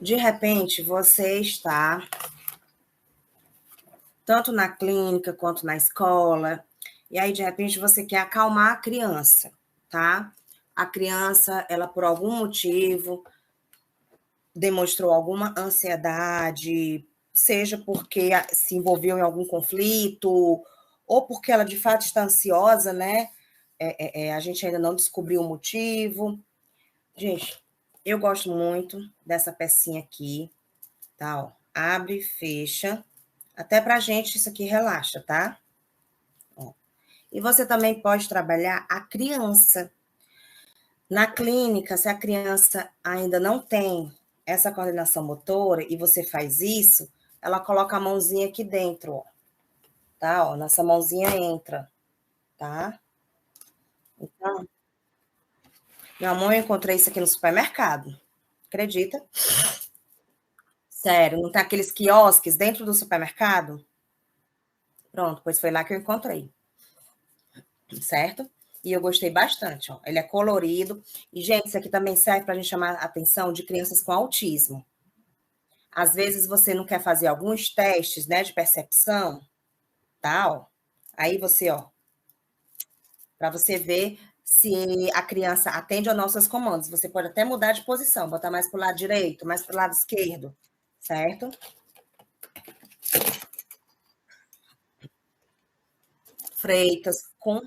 De repente, você está tanto na clínica quanto na escola, e aí, de repente, você quer acalmar a criança, tá? A criança, ela, por algum motivo, demonstrou alguma ansiedade, seja porque se envolveu em algum conflito, ou porque ela, de fato, está ansiosa, né? A gente ainda não descobriu o motivo. Gente, eu gosto muito dessa pecinha aqui, tá? Ó, abre, fecha. Até pra gente isso aqui relaxa, tá? Ó. E você também pode trabalhar a criança. Na clínica, se a criança ainda não tem essa coordenação motora e você faz isso, ela coloca a mãozinha aqui dentro, ó. Tá? Ó, nossa mãozinha entra, tá? Então, minha mãe, eu encontrei isso aqui no supermercado. Acredita? Sério, não tem aqueles quiosques dentro do supermercado? Pronto, pois foi lá que eu encontrei, certo? E eu gostei bastante, ó. Ele é colorido. E, gente, isso aqui também serve para a gente chamar a atenção de crianças com autismo. Às vezes você não quer fazer alguns testes, né, de percepção, tal. Aí você, ó, para você ver se a criança atende aos nossos comandos. Você pode até mudar de posição, botar mais para o lado direito, mais para o lado esquerdo, certo? Freitas com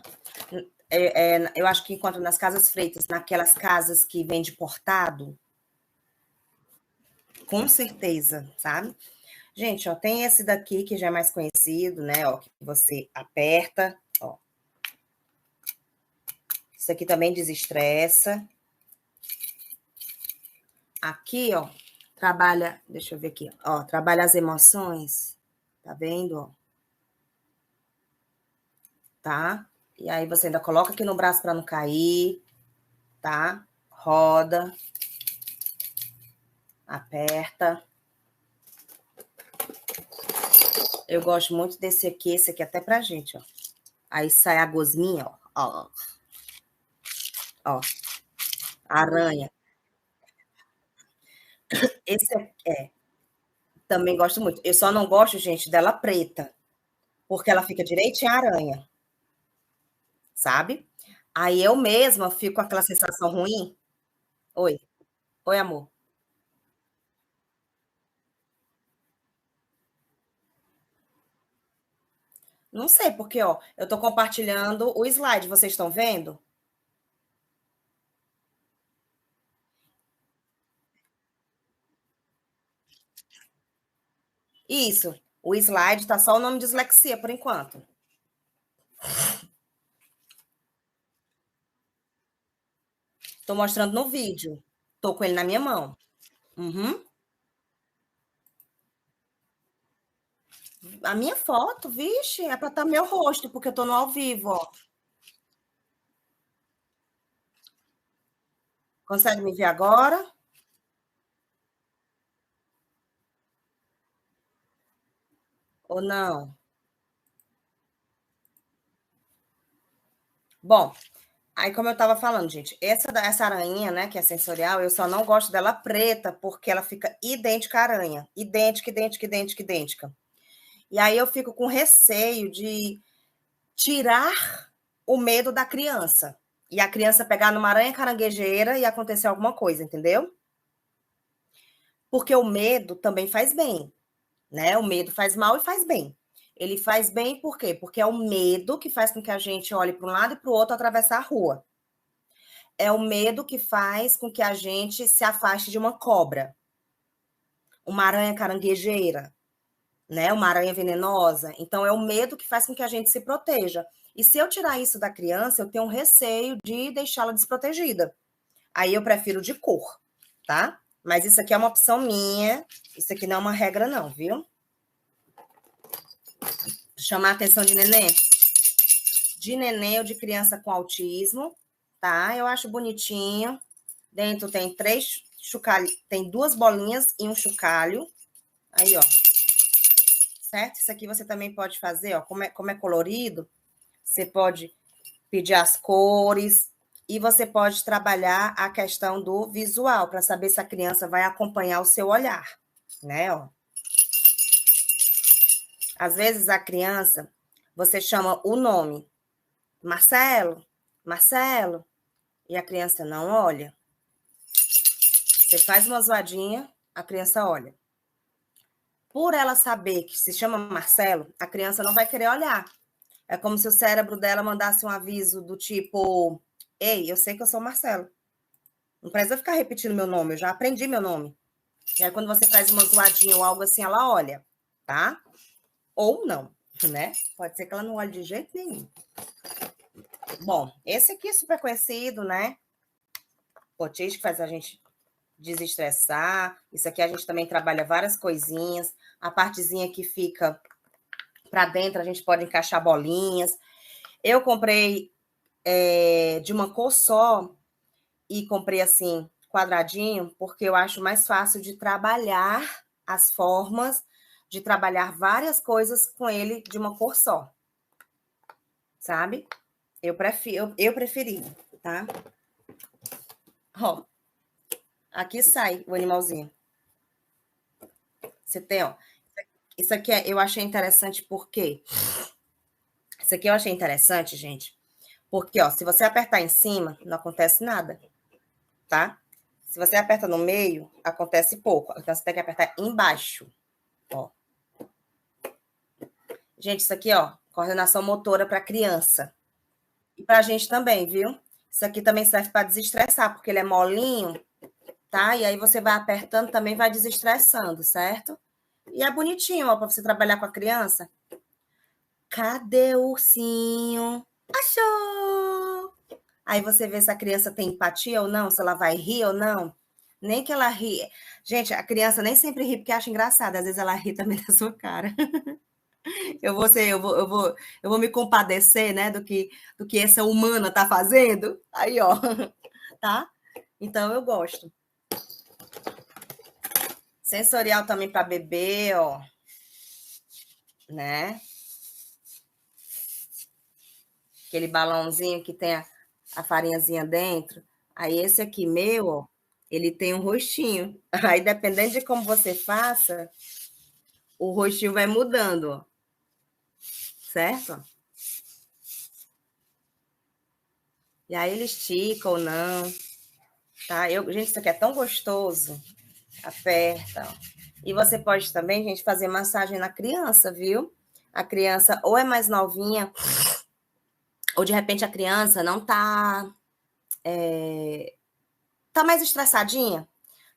eu acho que enquanto nas casas freitas, naquelas casas que vende portado, com certeza, sabe? Gente, ó, tem esse daqui que já é mais conhecido, né? Ó, que você aperta, ó. Isso aqui também desestressa. Aqui, ó, trabalha, deixa eu ver aqui, ó, trabalha as emoções. Tá vendo, ó? Tá? E aí você ainda coloca aqui no braço para não cair, tá? Roda, aperta. Eu gosto muito desse aqui, esse aqui até pra gente, ó. Aí sai a gosminha, ó. Ó, ó, aranha. Esse também gosto muito. Eu só não gosto, gente, dela preta, porque ela fica direitinho a aranha, sabe? Aí eu mesma fico com aquela sensação ruim. Oi, oi, amor. Não sei, porque, ó, eu tô compartilhando o slide, vocês estão vendo? Isso. O slide tá só o nome dislexia por enquanto. Tô mostrando no vídeo. Tô com ele na minha mão. Uhum. A minha foto, vixe, é pra estar meu rosto, porque eu tô no ao vivo, ó. Consegue me ver agora? Ou não? Bom, aí como eu tava falando, gente, essa aranha, né, que é sensorial, eu só não gosto dela preta, porque ela fica idêntica à aranha. Idêntica, idêntica, idêntica, idêntica. E aí eu fico com receio de tirar o medo da criança. E a criança pegar numa aranha caranguejeira e acontecer alguma coisa, entendeu? Porque o medo também faz bem, né? O medo faz mal e faz bem. Ele faz bem por quê? Porque é o medo que faz com que a gente olhe para um lado e para o outro atravessar a rua. É o medo que faz com que a gente se afaste de uma cobra, uma aranha caranguejeira, né? Uma aranha venenosa. Então, é o medo que faz com que a gente se proteja. E se eu tirar isso da criança, eu tenho um receio de deixá-la desprotegida. Aí eu prefiro de cor, tá? Mas isso aqui é uma opção minha. Isso aqui não é uma regra, não, viu? Chamar a atenção de neném ou de criança com autismo, tá? Eu acho bonitinho. Dentro tem três chocalhos, tem duas bolinhas e um chocalho. Aí, ó. Certo? Isso aqui você também pode fazer, ó. Como é colorido, você pode pedir as cores. E você pode trabalhar a questão do visual, para saber se a criança vai acompanhar o seu olhar, né? Ó. Às vezes a criança, você chama o nome, Marcelo, Marcelo, e a criança não olha. Você faz uma zoadinha, a criança olha. Por ela saber que se chama Marcelo, a criança não vai querer olhar. É como se o cérebro dela mandasse um aviso do tipo: ei, eu sei que eu sou Marcelo. Não precisa ficar repetindo meu nome, eu já aprendi meu nome. E aí, quando você faz uma zoadinha ou algo assim, ela olha, tá? Ou não, né? Pode ser que ela não olhe de jeito nenhum. Bom, esse aqui é super conhecido, né? Potis, que faz a gente desestressar. Isso aqui a gente também trabalha várias coisinhas. A partezinha que fica para dentro, a gente pode encaixar bolinhas. Eu comprei de uma cor só e comprei assim, quadradinho, porque eu acho mais fácil de trabalhar as formas, de trabalhar várias coisas com ele de uma cor só. Sabe? Eu preferi, tá? Ó, aqui sai o animalzinho. Você tem, ó. Isso aqui eu achei interessante porque... Isso aqui eu achei interessante, gente, porque, ó, se você apertar em cima, não acontece nada, tá? Se você aperta no meio, acontece pouco. Então, você tem que apertar embaixo, ó. Gente, isso aqui, ó, coordenação motora para criança. E para a gente também, viu? Isso aqui também serve para desestressar, porque ele é molinho, tá? E aí você vai apertando, também vai desestressando, certo? E é bonitinho, ó, para você trabalhar com a criança. Cadê o ursinho? Achou! Aí você vê se a criança tem empatia ou não, se ela vai rir ou não. Nem que ela ri. Gente, a criança nem sempre ri porque acha engraçado, às vezes ela ri também da sua cara. Eu vou me compadecer, né, do que essa humana tá fazendo. Aí, ó, tá? Então eu gosto. Sensorial também para bebê, ó. Né? Aquele balãozinho que tem a farinhazinha dentro. Aí esse aqui meu, ó, ele tem um rostinho. Aí dependendo de como você faça, o rostinho vai mudando, ó. Certo? E aí ele estica ou não, tá? Gente, isso aqui é tão gostoso. Aperta, ó. E você pode também, gente, fazer massagem na criança, viu? A criança ou é mais novinha, ou de repente a criança não tá mais estressadinha.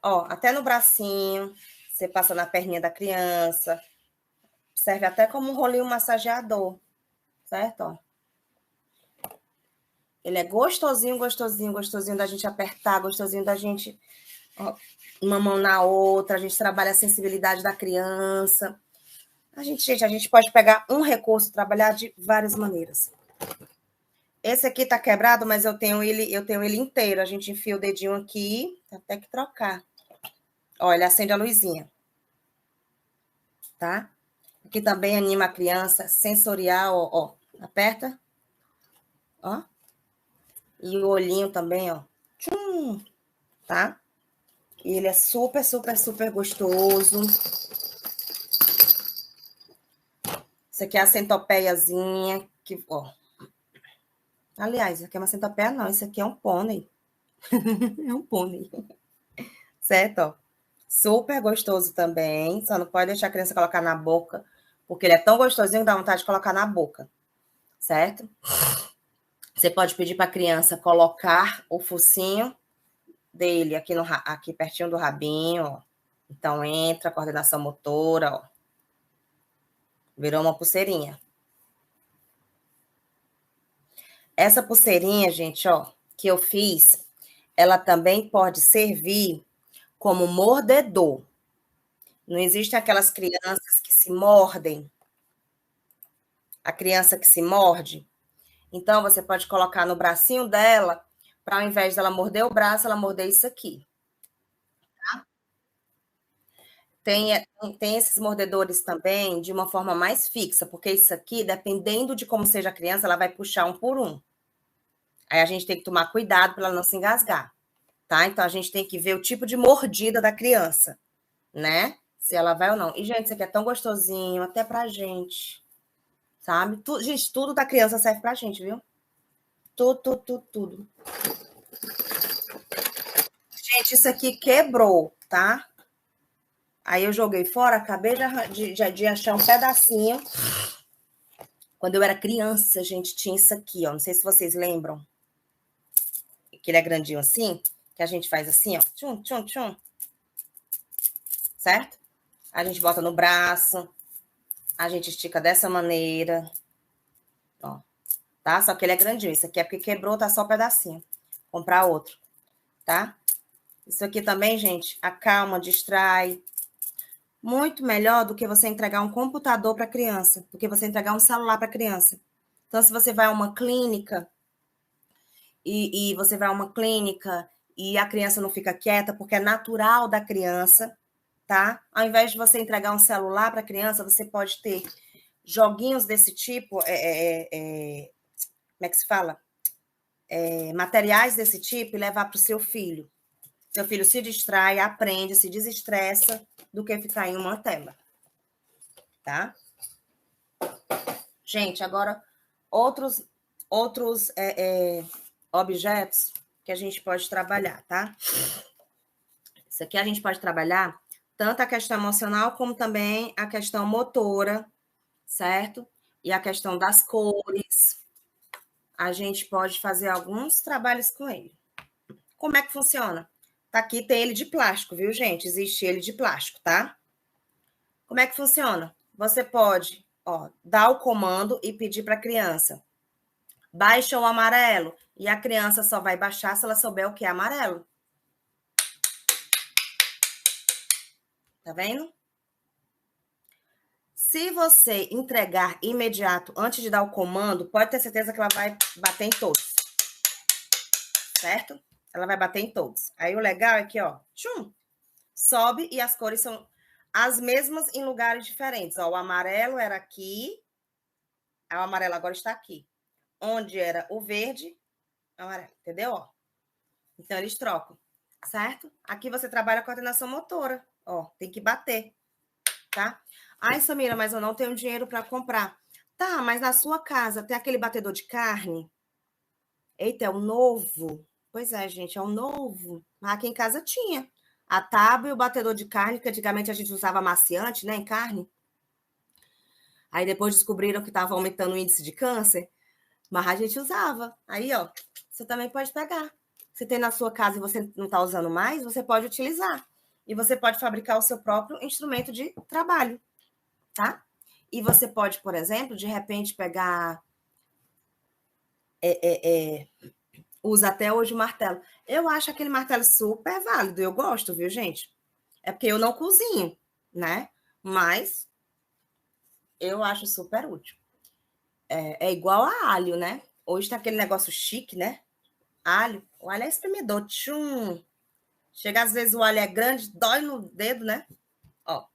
Ó, até no bracinho, você passa na perninha da criança. Serve até como um rolinho massageador, certo? Ó. Ele é gostosinho, gostosinho, gostosinho da gente apertar, gostosinho da gente, ó, uma mão na outra, a gente trabalha a sensibilidade da criança. A gente pode pegar um recurso e trabalhar de várias maneiras. Esse aqui tá quebrado, mas eu tenho ele inteiro. A gente enfia o dedinho aqui, até que trocar. Ó, ele acende a luzinha. Tá? Aqui também anima a criança, sensorial, ó. Aperta. Ó. E o olhinho também, ó. Tchum, tá? E ele é super, super, super gostoso. Isso aqui é a centopeiazinha, que, ó. Aliás, isso aqui é uma centopeia, não. Isso aqui é um pônei. É um pônei. Certo, ó. Super gostoso também. Só não pode deixar a criança colocar na boca, porque ele é tão gostosinho que dá vontade de colocar na boca. Certo? Você pode pedir para a criança colocar o focinho dele aqui pertinho do rabinho, ó. Então entra, coordenação motora, ó. Virou uma pulseirinha. Essa pulseirinha, gente, ó, que eu fiz, ela também pode servir como mordedor. Não existem aquelas crianças que se mordem, a criança que se morde. Então você pode colocar no bracinho dela, para ao invés dela morder o braço, ela morder isso aqui. Tem esses mordedores também de uma forma mais fixa, porque isso aqui, dependendo de como seja a criança, ela vai puxar um por um. Aí a gente tem que tomar cuidado para ela não se engasgar, tá? Então a gente tem que ver o tipo de mordida da criança, né? Se ela vai ou não. E, gente, isso aqui é tão gostosinho, até pra gente, sabe? Gente, tudo da criança serve pra gente, viu? Tudo, tudo, tudo, tudo. Gente, isso aqui quebrou, tá? Aí eu joguei fora, acabei de achar um pedacinho. Quando eu era criança, a gente tinha isso aqui, ó. Não sei se vocês lembram. Que ele é grandinho assim, que a gente faz assim, ó. Tchum, tchum, tchum. Certo? A gente bota no braço, a gente estica dessa maneira, ó, tá? Só que ele é grandinho. Isso aqui é porque quebrou, tá só um pedacinho. Vou comprar outro, tá? Isso aqui também, gente, acalma, distrai. Muito melhor do que você entregar um computador para criança, do que você entregar um celular para criança. Então, se você vai a uma clínica e você vai a uma clínica e a criança não fica quieta, porque é natural da criança, tá? Ao invés de você entregar um celular para a criança, você pode ter joguinhos desse tipo, como é que se fala? Materiais desse tipo e levar para o seu filho. Seu filho se distrai, aprende, se desestressa do que ficar em uma tela, tá? Gente, agora outros objetos que a gente pode trabalhar, tá? Isso aqui a gente pode trabalhar tanto a questão emocional como também a questão motora, certo? E a questão das cores. A gente pode fazer alguns trabalhos com ele. Como é que funciona? Tá aqui, tem ele de plástico, viu, gente? Existe ele de plástico, tá? Como é que funciona? Você pode, ó, dar o comando e pedir para a criança: baixa o amarelo. E a criança só vai baixar se ela souber o que é amarelo. Tá vendo? Se você entregar imediato antes de dar o comando, pode ter certeza que ela vai bater em todos. Certo? Ela vai bater em todos. Aí o legal é que, ó, tchum, sobe e as cores são as mesmas em lugares diferentes. Ó, o amarelo era aqui, o amarelo agora está aqui. Onde era o verde, amarelo, entendeu? Ó. Então eles trocam, certo? Aqui você trabalha a coordenação motora, ó, tem que bater, tá? Ai, Samira, mas eu não tenho dinheiro para comprar. Tá, mas na sua casa tem aquele batedor de carne? Eita, é o novo. Pois é, gente, é o novo. Aqui em casa tinha. A tábua e o batedor de carne, que antigamente a gente usava amaciante, né, em carne. Aí depois descobriram que estava aumentando o índice de câncer, mas a gente usava. Aí, ó, você também pode pegar. Se tem na sua casa e você não está usando mais, você pode utilizar. E você pode fabricar o seu próprio instrumento de trabalho, tá? E você pode, por exemplo, de repente pegar... usa até hoje o martelo. Eu acho aquele martelo super válido, eu gosto, viu, gente? É porque eu não cozinho, né? Mas eu acho super útil. É igual a alho, né? Hoje tá aquele negócio chique, né? Alho. O alho é espremedor. Tchum. Chega às vezes o alho é grande, dói no dedo, né? Ó.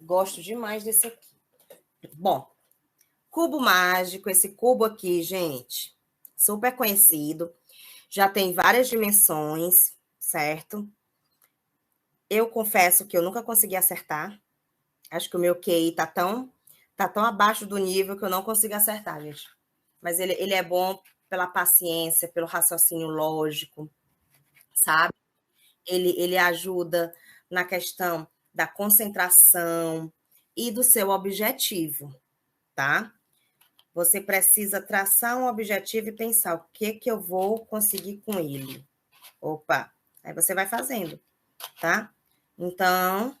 Gosto demais desse aqui. Bom, cubo mágico, esse cubo aqui, gente, super conhecido. Já tem várias dimensões, certo? Eu confesso que eu nunca consegui acertar. Acho que o meu QI tá tão abaixo do nível que eu não consigo acertar, gente. Mas ele é bom pela paciência, pelo raciocínio lógico, sabe? Ele ajuda na questão da concentração e do seu objetivo, tá? Você precisa traçar um objetivo e pensar o que eu vou conseguir com ele. Opa, aí você vai fazendo, tá? Então,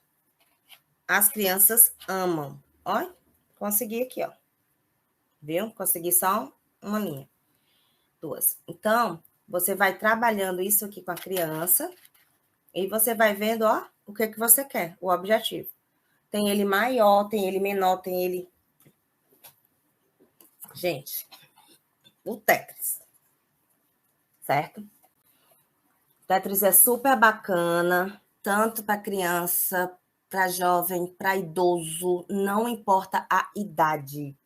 as crianças amam. Olha, consegui aqui, ó. Viu? Consegui só uma linha. Duas. Então, você vai trabalhando isso aqui com a criança e você vai vendo, ó, o que você quer, o objetivo. Tem ele maior, tem ele menor, tem ele... Gente, o Tetris, certo? O Tetris é super bacana, tanto para criança, para jovem, para idoso, não importa a idade,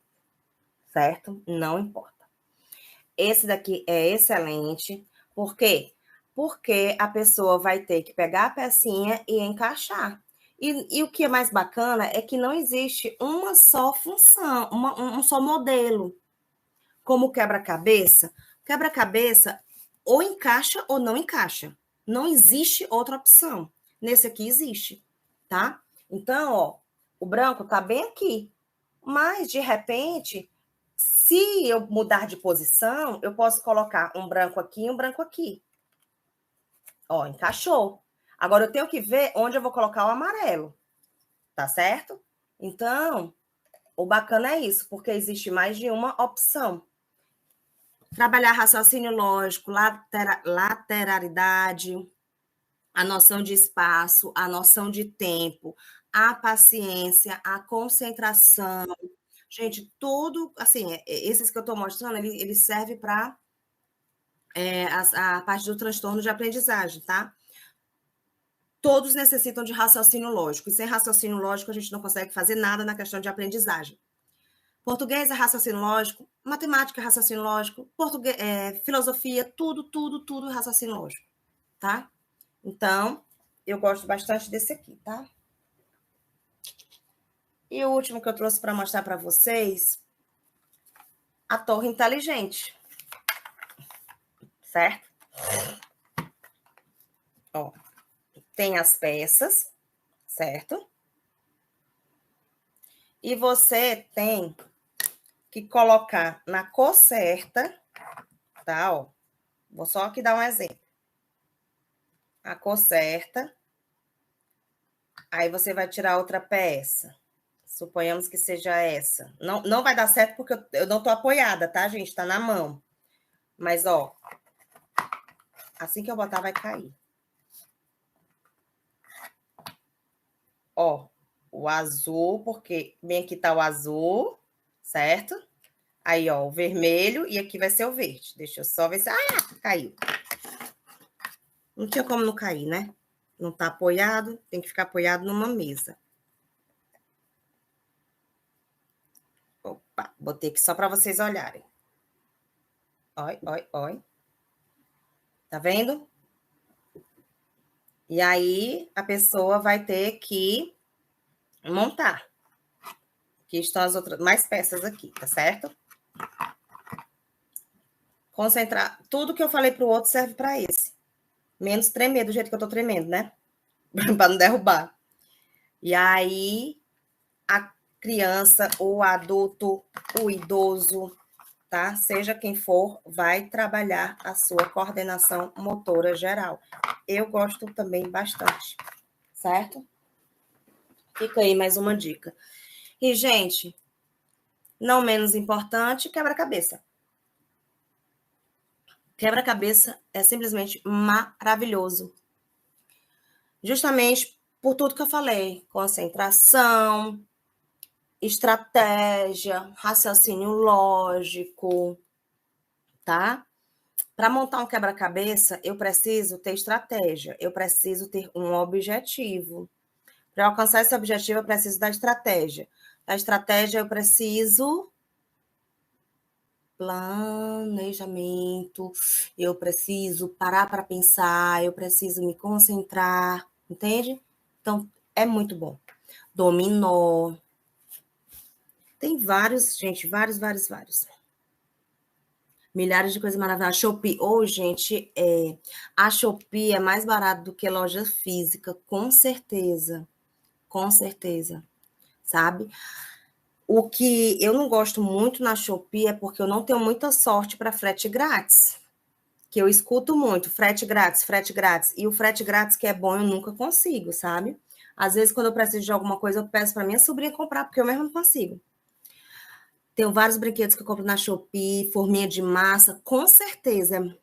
certo? Não importa. Esse daqui é excelente. Por quê? Porque a pessoa vai ter que pegar a pecinha e encaixar. E o que é mais bacana é que não existe uma só função, um só modelo. Como quebra-cabeça, quebra-cabeça ou encaixa ou não encaixa. Não existe outra opção. Nesse aqui existe, tá? Então, ó, o branco tá bem aqui. Mas, de repente, se eu mudar de posição, eu posso colocar um branco aqui e um branco aqui. Ó, encaixou. Agora eu tenho que ver onde eu vou colocar o amarelo. Tá certo? Então, o bacana é isso, porque existe mais de uma opção. Trabalhar raciocínio lógico, lateralidade, a noção de espaço, a noção de tempo, a paciência, a concentração. Gente, tudo, assim, esses que eu estou mostrando, ele serve para a parte do transtorno de aprendizagem, tá? Todos necessitam de raciocínio lógico, e sem raciocínio lógico a gente não consegue fazer nada na questão de aprendizagem. Português é raciocínio lógico, matemática é raciocínio lógico, filosofia, tudo é raciocínio lógico, tá? Então, eu gosto bastante desse aqui, tá? E o último que eu trouxe para mostrar para vocês, a torre inteligente, certo? Ó, tem as peças, certo? E você tem que colocar na cor certa, tá? Ó, vou só aqui dar um exemplo. A cor certa. Aí você vai tirar outra peça. Suponhamos que seja essa. Não vai dar certo porque eu não tô apoiada, tá, gente? Tá na mão. Mas, ó, assim que eu botar, vai cair. Ó, o azul, porque bem aqui tá o azul, certo? Aí, ó, o vermelho e aqui vai ser o verde. Deixa eu só ver se... Ah, caiu. Não tinha como não cair, né? Não tá apoiado, tem que ficar apoiado numa mesa. Opa, botei aqui só para vocês olharem. Oi. Tá vendo? E aí a pessoa vai ter que montar. Aqui estão as outras mais peças aqui, tá certo? Concentrar. Tudo que eu falei para o outro serve para esse. Menos tremer do jeito que eu tô tremendo, né? Para não derrubar. E aí a criança, o adulto, o idoso, tá? Seja quem for, vai trabalhar a sua coordenação motora geral. Eu gosto também bastante, certo? Fica aí mais uma dica. E, gente, não menos importante, quebra-cabeça. Quebra-cabeça é simplesmente maravilhoso. Justamente por tudo que eu falei. Concentração, estratégia, raciocínio lógico, tá? Para montar um quebra-cabeça, eu preciso ter estratégia, eu preciso ter um objetivo. Para alcançar esse objetivo, eu preciso da estratégia. Da estratégia, eu preciso planejamento, eu preciso parar para pensar, eu preciso me concentrar, entende? Então, é muito bom. Dominó. Tem vários, gente, vários. Milhares de coisas maravilhosas. A Shopee, gente, a Shopee é mais barato do que loja física, com certeza, sabe? O que eu não gosto muito na Shopee é porque eu não tenho muita sorte para frete grátis, que eu escuto muito, frete grátis, e o frete grátis que é bom eu nunca consigo, sabe? Às vezes, quando eu preciso de alguma coisa, eu peço para minha sobrinha comprar, porque eu mesmo não consigo. Tenho vários brinquedos que eu compro na Shopee, forminha de massa, com certeza.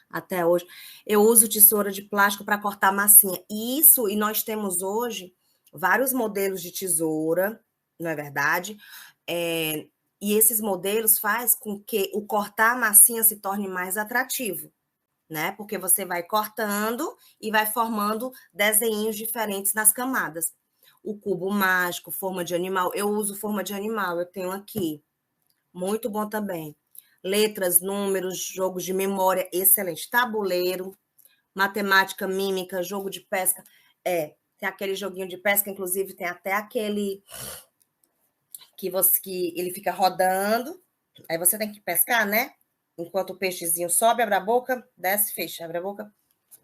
Até hoje. Eu uso tesoura de plástico para cortar massinha. E nós temos hoje vários modelos de tesoura, não é verdade? E esses modelos faz com que o cortar a massinha se torne mais atrativo, né? Porque você vai cortando e vai formando desenhos diferentes nas camadas. O cubo mágico, forma de animal. Eu uso forma de animal, eu tenho aqui. Muito bom também. letras, números, jogos de memória, excelente. Tabuleiro, matemática, mímica, jogo de pesca. Tem aquele joguinho de pesca, inclusive tem até aquele que ele fica rodando, aí você tem que pescar, né? Enquanto o peixezinho sobe, abre a boca, desce, fecha, abre a boca,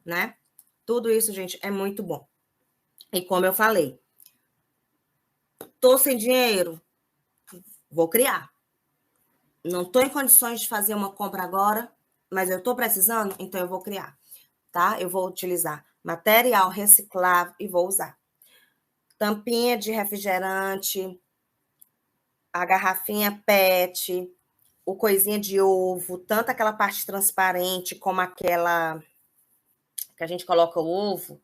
né? Tudo isso, gente, é muito bom. E como eu falei, tô sem dinheiro, vou criar. Não tô em condições de fazer uma compra agora, mas eu tô precisando, então eu vou criar, tá? Eu vou utilizar material reciclável e vou usar. Tampinha de refrigerante, a garrafinha PET, o coisinha de ovo, tanto aquela parte transparente como aquela que a gente coloca o ovo,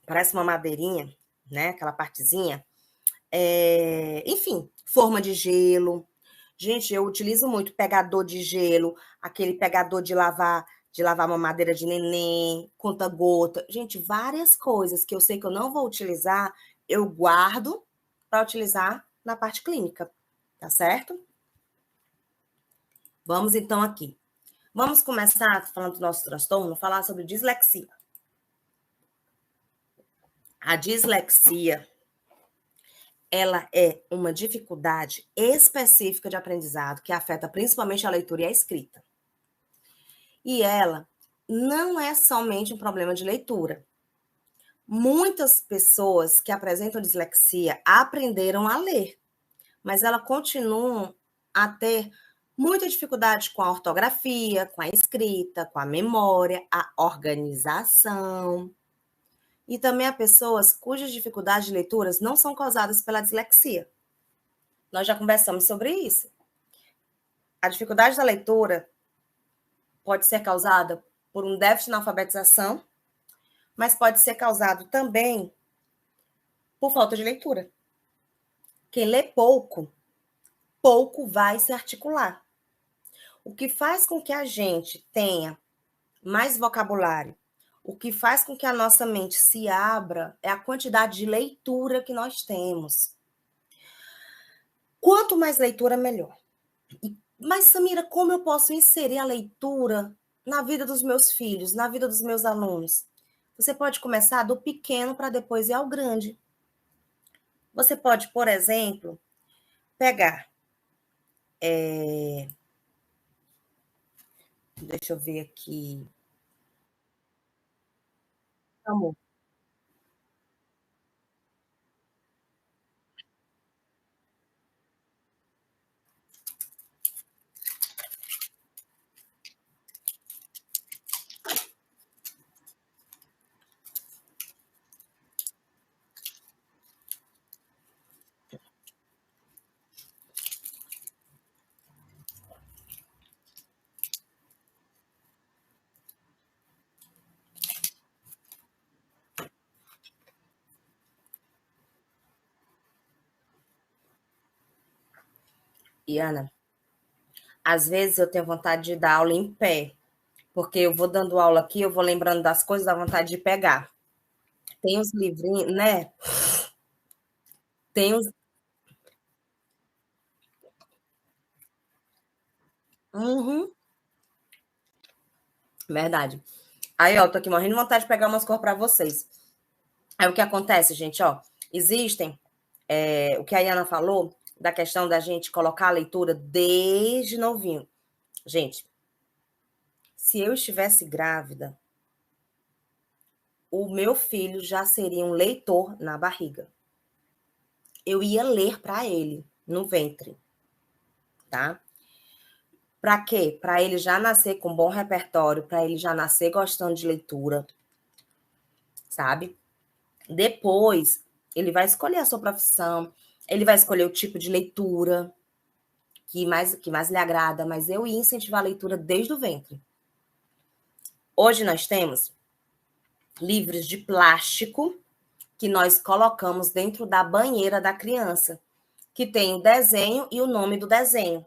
parece uma madeirinha, né? Aquela partezinha. Enfim, forma de gelo. Gente, eu utilizo muito pegador de gelo, aquele pegador de lavar uma madeira de neném, conta-gota. Gente, várias coisas que eu sei que eu não vou utilizar, eu guardo para utilizar na parte clínica, tá certo? Vamos então aqui. Vamos começar falando do nosso transtorno, falar sobre dislexia. A dislexia, ela é uma dificuldade específica de aprendizado que afeta principalmente a leitura e a escrita. E ela não é somente um problema de leitura. Muitas pessoas que apresentam dislexia aprenderam a ler, mas elas continuam a ter muita dificuldade com a ortografia, com a escrita, com a memória, a organização. E também há pessoas cujas dificuldades de leituras não são causadas pela dislexia. Nós já conversamos sobre isso. A dificuldade da leitura pode ser causada por um déficit na alfabetização, mas pode ser causado também por falta de leitura. Quem lê pouco, pouco vai se articular. O que faz com que a gente tenha mais vocabulário, o que faz com que a nossa mente se abra é a quantidade de leitura que nós temos. Quanto mais leitura, melhor. Mas, Samira, como eu posso inserir a leitura na vida dos meus filhos, na vida dos meus alunos? Você pode começar do pequeno para depois ir ao grande. Você pode, por exemplo, pegar. Deixa eu ver aqui. Amor. E, Ana, às vezes eu tenho vontade de dar aula em pé, porque eu vou dando aula aqui, eu vou lembrando das coisas, dá vontade de pegar. Tem uns livrinhos, né? Tem uns. Uhum, verdade. Aí, ó, tô aqui morrendo de vontade de pegar umas cores para vocês. Aí o que acontece, gente, ó, existem, o que a Iana falou, da questão da gente colocar a leitura desde novinho. Gente, se eu estivesse grávida, o meu filho já seria um leitor na barriga. Eu ia ler para ele no ventre, tá? Para quê? Para ele já nascer com bom repertório, para ele já nascer gostando de leitura, sabe? Depois, ele vai escolher a sua profissão, ele vai escolher o tipo de leitura que mais lhe agrada, mas eu ia incentivar a leitura desde o ventre. Hoje nós temos livros de plástico que nós colocamos dentro da banheira da criança, que tem o desenho e o nome do desenho.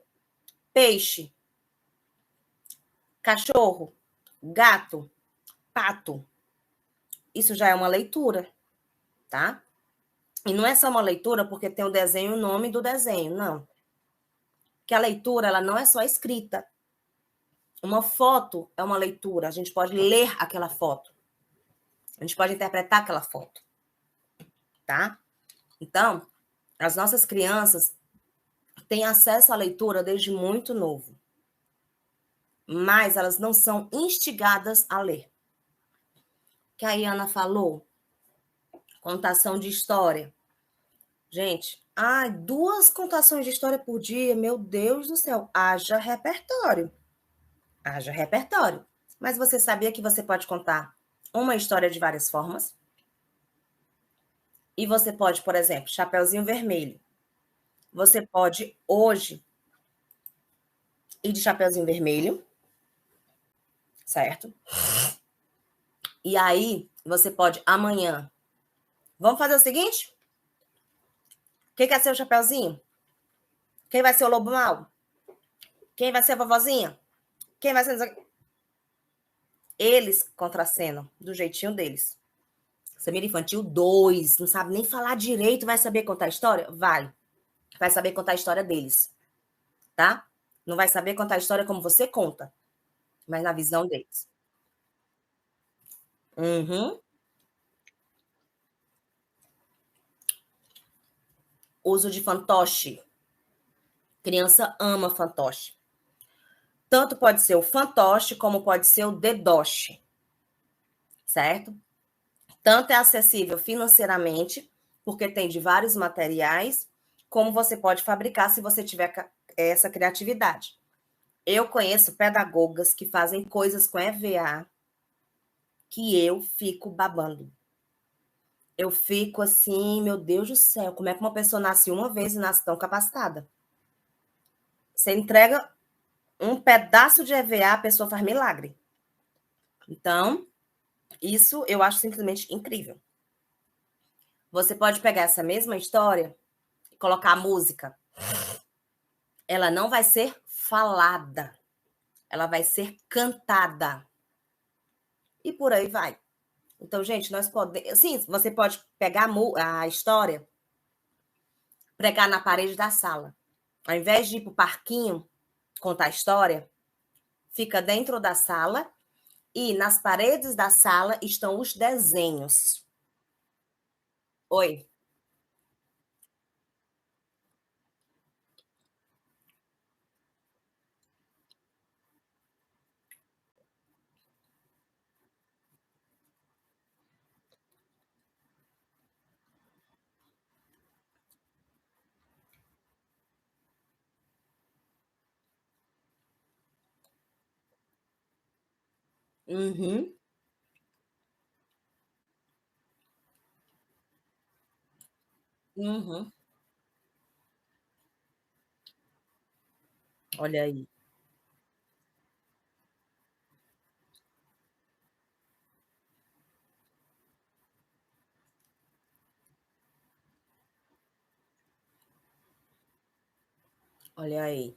Peixe, cachorro, gato, pato. Isso já é uma leitura, tá? E não é só uma leitura porque tem o desenho e o nome do desenho, não. que a leitura ela não é só escrita. Uma foto é uma leitura, a gente pode ler aquela foto. A gente pode interpretar aquela foto, tá? Então, as nossas crianças têm acesso à leitura desde muito novo, mas elas não são instigadas a ler. Que a Iana falou, contação de história. Gente, 2 contações de história por dia, meu Deus do céu, haja repertório. Haja repertório. Mas você sabia que você pode contar uma história de várias formas? E você pode, por exemplo, Chapeuzinho Vermelho. Você pode hoje ir de Chapeuzinho Vermelho, certo? E aí você pode amanhã. Vamos fazer o seguinte? Quem quer ser o Chapeuzinho? Quem vai ser o Lobo Mau? Quem vai ser a vovozinha? Quem vai ser... Eles contracenam do jeitinho deles. Samira Infantil 2, não sabe nem falar direito, vai saber contar a história? Vai. Vai saber contar a história deles, tá? Não vai saber contar a história como você conta, mas na visão deles. Uhum. Uso de fantoche. Criança ama fantoche. Tanto pode ser o fantoche, como pode ser o dedoche, certo? Tanto é acessível financeiramente, porque tem de vários materiais, como você pode fabricar se você tiver essa criatividade. Eu conheço pedagogas que fazem coisas com EVA que eu fico babando. Eu fico assim, meu Deus do céu, como é que uma pessoa nasce uma vez e nasce tão capacitada? Você entrega um pedaço de EVA, a pessoa faz milagre. Então, isso eu acho simplesmente incrível. Você pode pegar essa mesma história e colocar a música. Ela não vai ser falada, ela vai ser cantada. E por aí vai. Então, gente, nós podemos. Sim, você pode pegar a história, pregar na parede da sala. Ao invés de ir para o parquinho contar a história, fica dentro da sala e nas paredes da sala estão os desenhos. Oi. Uhum, uhum. Olha aí, olha aí.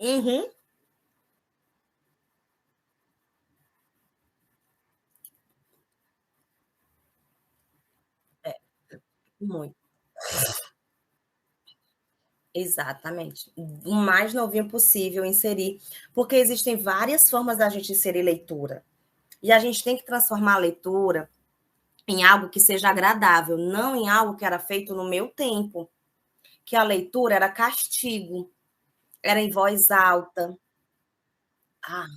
Uhum. É, muito. Exatamente. O mais novinho possível inserir, porque existem várias formas da gente inserir leitura. E a gente tem que transformar a leitura em algo que seja agradável, não em algo que era feito no meu tempo, que a leitura era castigo, era em voz alta. Ah,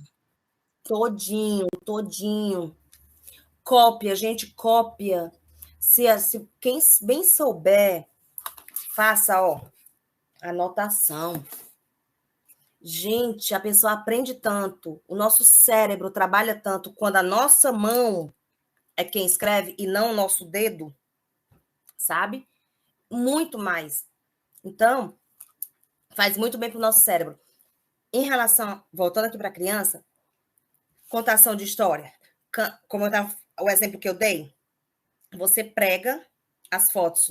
todinho, todinho. Cópia, gente, cópia. Se quem bem souber, faça, ó, anotação. Gente, a pessoa aprende tanto, o nosso cérebro trabalha tanto quando a nossa mão é quem escreve e não o nosso dedo, sabe? Muito mais. Então, faz muito bem para o nosso cérebro. Em relação, voltando aqui para a criança, contação de história. Como o exemplo que eu dei, você prega as fotos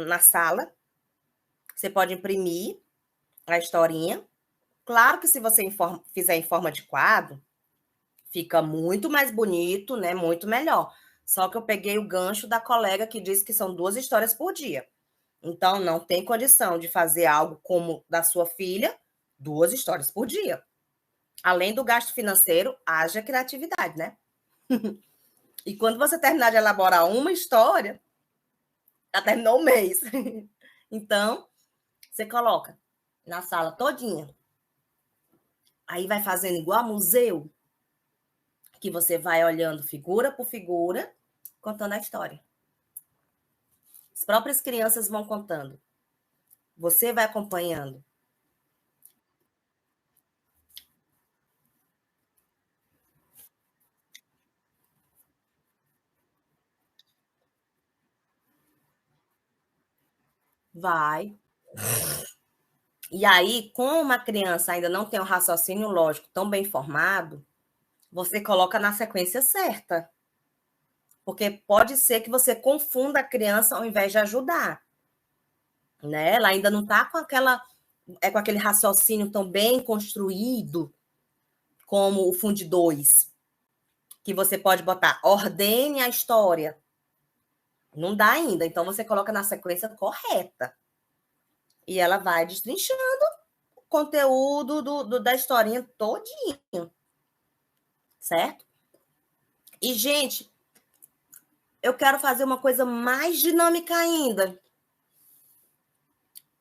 na sala, você pode imprimir a historinha. Claro que se você fizer em forma de quadro, fica muito mais bonito, né? Muito melhor. Só que eu peguei o gancho da colega que disse que são 2 histórias por dia. Então, não tem condição de fazer algo como da sua filha, 2 histórias por dia. Além do gasto financeiro, haja criatividade, né? E quando você terminar de elaborar uma história, já terminou o mês. Então, você coloca na sala todinha. Aí vai fazendo igual museu, que você vai olhando figura por figura, contando a história. As próprias crianças vão contando. Você vai acompanhando. Vai. E aí, como a criança ainda não tem um raciocínio lógico tão bem formado, você coloca na sequência certa. Porque pode ser que você confunda a criança ao invés de ajudar. Né? Ela ainda não está com aquele raciocínio tão bem construído como o Fundo 2, que você pode botar ordene a história. Não dá ainda, então você coloca na sequência correta. E ela vai destrinchando o conteúdo da historinha todinho, certo? E, gente, eu quero fazer uma coisa mais dinâmica ainda.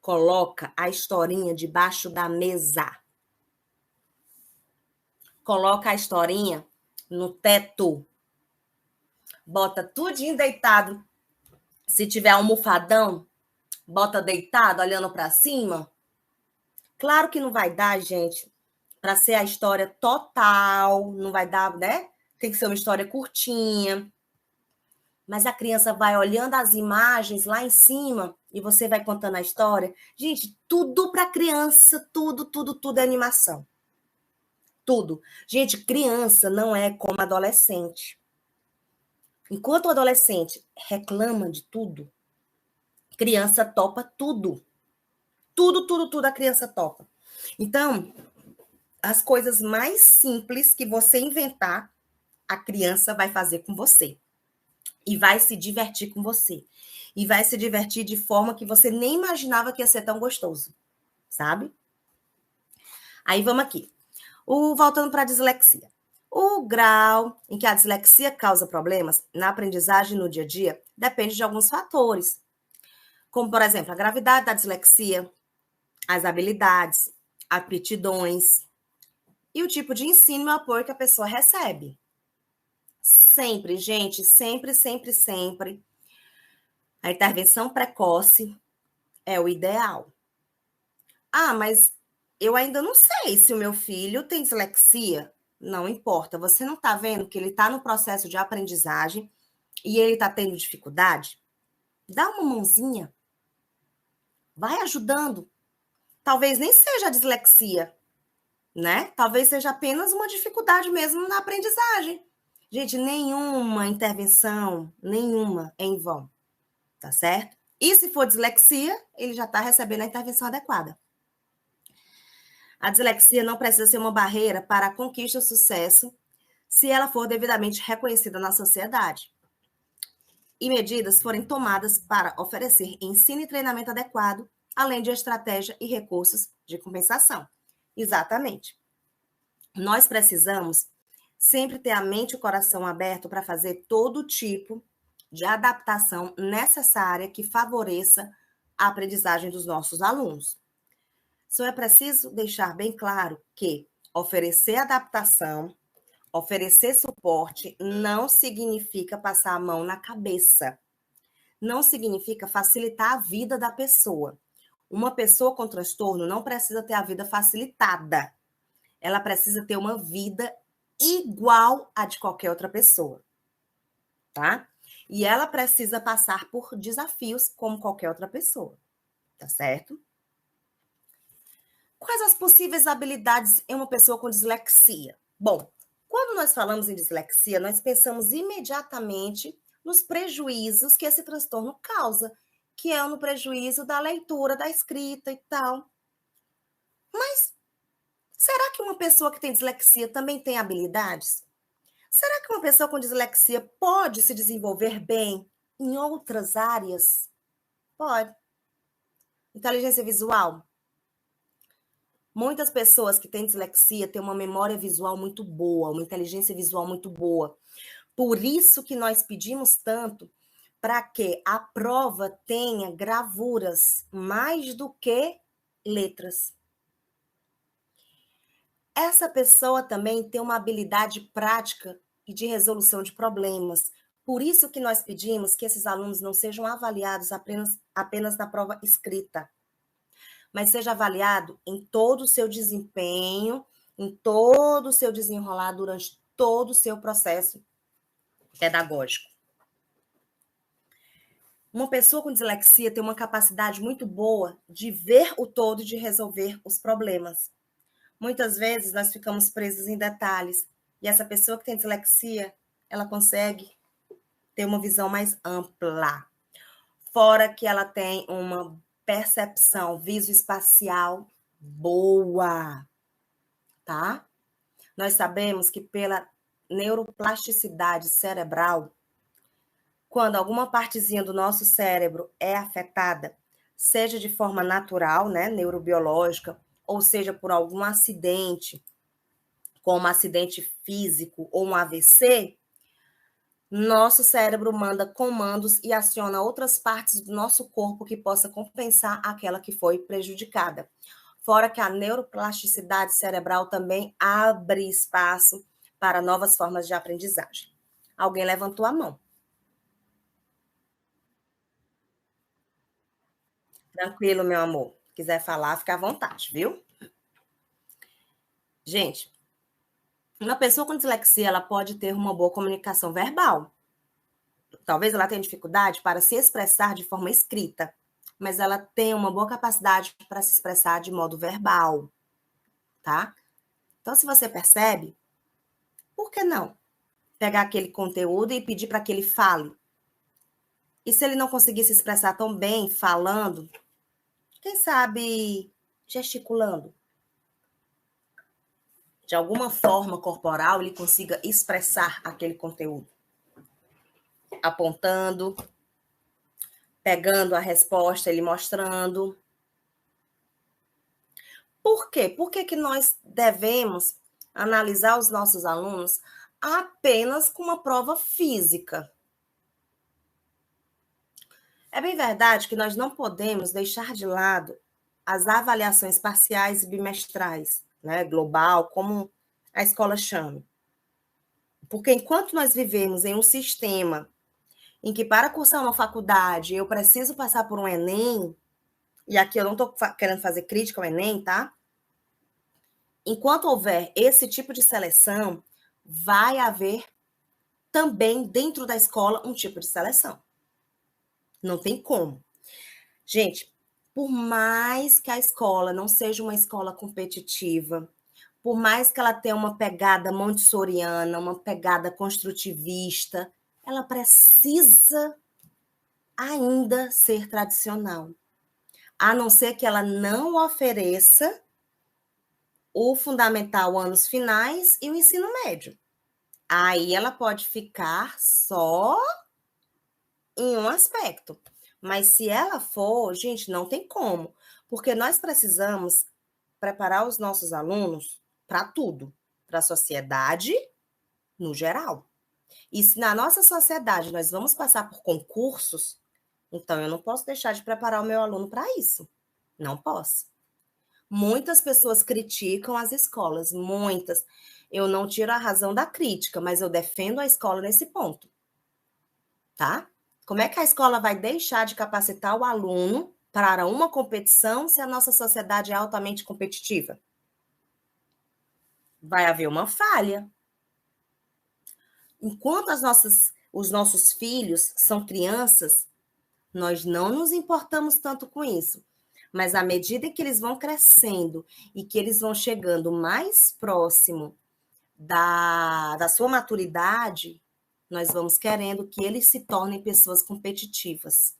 Coloca a historinha debaixo da mesa. Coloca a historinha no teto. Bota tudinho deitado. Se tiver almofadão, bota deitado, olhando para cima. Claro que não vai dar, gente, para ser a história total, não vai dar, né? Tem que ser uma história curtinha. Mas a criança vai olhando as imagens lá em cima e você vai contando a história. Gente, tudo para criança, tudo é animação. Tudo. Gente, criança não é como adolescente. Enquanto o adolescente reclama de tudo, criança topa tudo. Tudo a criança topa. Então, as coisas mais simples que você inventar, a criança vai fazer com você. E vai se divertir com você. E vai se divertir de forma que você nem imaginava que ia ser tão gostoso. Sabe? Aí vamos aqui. Voltando para a dislexia. O grau em que a dislexia causa problemas na aprendizagem no dia a dia depende de alguns fatores, como, por exemplo, a gravidade da dislexia, as habilidades, aptidões e o tipo de ensino e apoio que a pessoa recebe. Sempre, gente, sempre. A intervenção precoce é o ideal. Ah, mas eu ainda não sei se o meu filho tem dislexia. Não importa, você não está vendo que ele está no processo de aprendizagem e ele está tendo dificuldade? Dá uma mãozinha, vai ajudando. Talvez nem seja a dislexia, né? Talvez seja apenas uma dificuldade mesmo na aprendizagem. Gente, nenhuma intervenção, nenhuma é em vão, tá certo? E se for dislexia, ele já está recebendo a intervenção adequada. A dislexia não precisa ser uma barreira para a conquista do sucesso se ela for devidamente reconhecida na sociedade e medidas forem tomadas para oferecer ensino e treinamento adequado, além de estratégia e recursos de compensação. Exatamente. Nós precisamos sempre ter a mente e o coração aberto para fazer todo tipo de adaptação necessária que favoreça a aprendizagem dos nossos alunos. Só é preciso deixar bem claro que oferecer adaptação, oferecer suporte não significa passar a mão na cabeça. Não significa facilitar a vida da pessoa. Uma pessoa com transtorno não precisa ter a vida facilitada. Ela precisa ter uma vida igual a de qualquer outra pessoa, tá? E ela precisa passar por desafios como qualquer outra pessoa, tá certo? Quais as possíveis habilidades em uma pessoa com dislexia? Bom, quando nós falamos em dislexia, nós pensamos imediatamente nos prejuízos que esse transtorno causa, que é no prejuízo da leitura, da escrita e tal. Mas será que uma pessoa que tem dislexia também tem habilidades? Será que uma pessoa com dislexia pode se desenvolver bem em outras áreas? Pode. Inteligência visual. Muitas pessoas que têm dislexia têm uma memória visual muito boa, uma inteligência visual muito boa. Por isso que nós pedimos tanto para que a prova tenha gravuras mais do que letras. Essa pessoa também tem uma habilidade prática e de resolução de problemas. Por isso que nós pedimos que esses alunos não sejam avaliados apenas na prova escrita, mas seja avaliado em todo o seu desempenho, em todo o seu desenrolar durante todo o seu processo pedagógico. Uma pessoa com dislexia tem uma capacidade muito boa de ver o todo e de resolver os problemas. Muitas vezes nós ficamos presos em detalhes, e essa pessoa que tem dislexia, ela consegue ter uma visão mais ampla. Fora que ela tem uma percepção visoespacial boa, tá? Nós sabemos que pela neuroplasticidade cerebral, quando alguma partezinha do nosso cérebro é afetada, seja de forma natural, né, neurobiológica, ou seja por algum acidente, como um acidente físico ou um AVC, nosso cérebro manda comandos e aciona outras partes do nosso corpo que possa compensar aquela que foi prejudicada. Fora que a neuroplasticidade cerebral também abre espaço para novas formas de aprendizagem. Alguém levantou a mão. Tranquilo, meu amor. Quiser falar, fica à vontade, viu? Gente, uma pessoa com dislexia, ela pode ter uma boa comunicação verbal. Talvez ela tenha dificuldade para se expressar de forma escrita, mas ela tem uma boa capacidade para se expressar de modo verbal, tá? Então, se você percebe, por que não pegar aquele conteúdo e pedir para que ele fale? E se ele não conseguir se expressar tão bem falando, quem sabe gesticulando? De alguma forma corporal, ele consiga expressar aquele conteúdo. Apontando, pegando a resposta, ele mostrando. Por quê? Por que nós devemos analisar os nossos alunos apenas com uma prova física? É bem verdade que nós não podemos deixar de lado as avaliações parciais e bimestrais, né, global, como a escola chama. Porque enquanto nós vivemos em um sistema em que para cursar uma faculdade eu preciso passar por um Enem, e aqui eu não estou querendo fazer crítica ao Enem, tá? Enquanto houver esse tipo de seleção, vai haver também dentro da escola um tipo de seleção. Não tem como. Gente, por mais que a escola não seja uma escola competitiva, por mais que ela tenha uma pegada montessoriana, uma pegada construtivista, ela precisa ainda ser tradicional. A não ser que ela não ofereça o fundamental anos finais e o ensino médio. Aí ela pode ficar só em um aspecto. Mas se ela for, gente, não tem como. Porque nós precisamos preparar os nossos alunos para tudo. Para a sociedade no geral. E se na nossa sociedade nós vamos passar por concursos, então eu não posso deixar de preparar o meu aluno para isso. Não posso. Muitas pessoas criticam as escolas, muitas. Eu não tiro a razão da crítica, mas eu defendo a escola nesse ponto, tá? Como é que a escola vai deixar de capacitar o aluno para uma competição se a nossa sociedade é altamente competitiva? Vai haver uma falha. Enquanto os nossos filhos são crianças, nós não nos importamos tanto com isso. Mas à medida que eles vão crescendo e que eles vão chegando mais próximo da sua maturidade, nós vamos querendo que eles se tornem pessoas competitivas.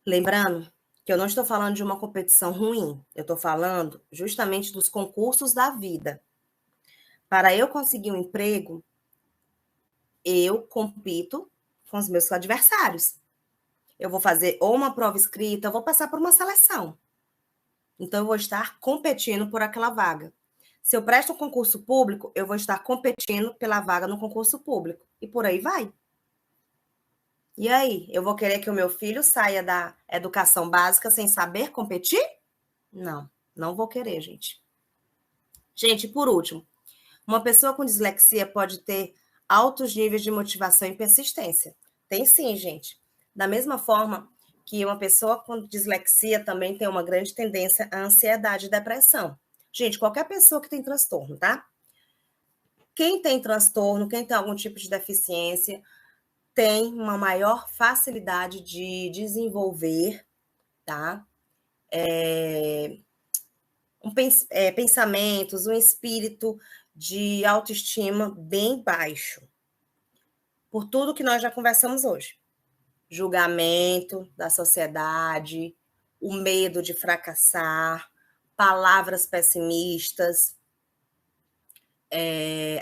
Lembrando que eu não estou falando de uma competição ruim, eu estou falando justamente dos concursos da vida. Para eu conseguir um emprego, eu compito com os meus adversários. Eu vou fazer ou uma prova escrita, eu vou passar por uma seleção. Então, eu vou estar competindo por aquela vaga. Se eu presto um concurso público, eu vou estar competindo pela vaga no concurso público. E por aí vai. E aí, eu vou querer que o meu filho saia da educação básica sem saber competir? Não, não vou querer, gente. Gente, por último, uma pessoa com dislexia pode ter altos níveis de motivação e persistência. Tem sim, gente. Da mesma forma que uma pessoa com dislexia também tem uma grande tendência à ansiedade e depressão. Gente, qualquer pessoa que tem transtorno, tá? Quem tem transtorno, quem tem algum tipo de deficiência, tem uma maior facilidade de desenvolver, tá? Pensamentos, um espírito de autoestima bem baixo. Por tudo que nós já conversamos hoje. Julgamento da sociedade, o medo de fracassar, palavras pessimistas,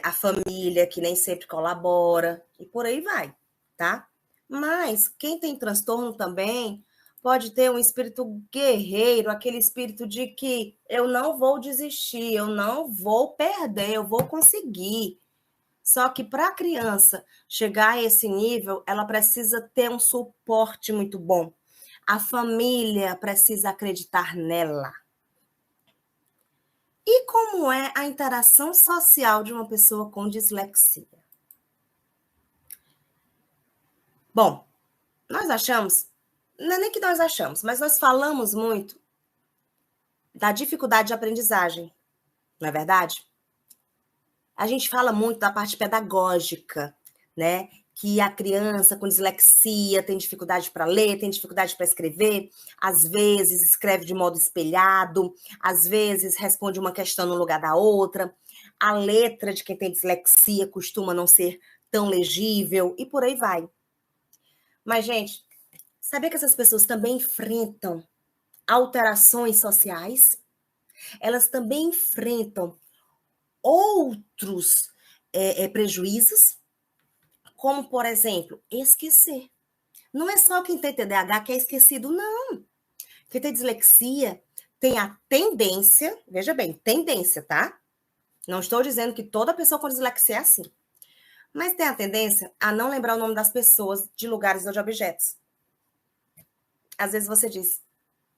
a família que nem sempre colabora, e por aí vai, tá? Mas quem tem transtorno também pode ter um espírito guerreiro, aquele espírito de que eu não vou desistir, eu não vou perder, eu vou conseguir. Só que para a criança chegar a esse nível, ela precisa ter um suporte muito bom. A família precisa acreditar nela. E como é a interação social de uma pessoa com dislexia? Bom, nós achamos, não é nem que nós achamos, mas nós falamos muito da dificuldade de aprendizagem, não é verdade? A gente fala muito da parte pedagógica, né? Que a criança com dislexia tem dificuldade para ler, tem dificuldade para escrever, às vezes escreve de modo espelhado, às vezes responde uma questão no lugar da outra. A letra de quem tem dislexia costuma não ser tão legível e por aí vai. Mas, gente, sabia que essas pessoas também enfrentam alterações sociais? Elas também enfrentam outros prejuízos, como, por exemplo, esquecer. Não é só quem tem TDAH que é esquecido, não. Quem tem dislexia tem a tendência, veja bem, tendência, tá? Não estou dizendo que toda pessoa com dislexia é assim. Mas tem a tendência a não lembrar o nome das pessoas, de lugares ou de objetos. Às vezes você diz,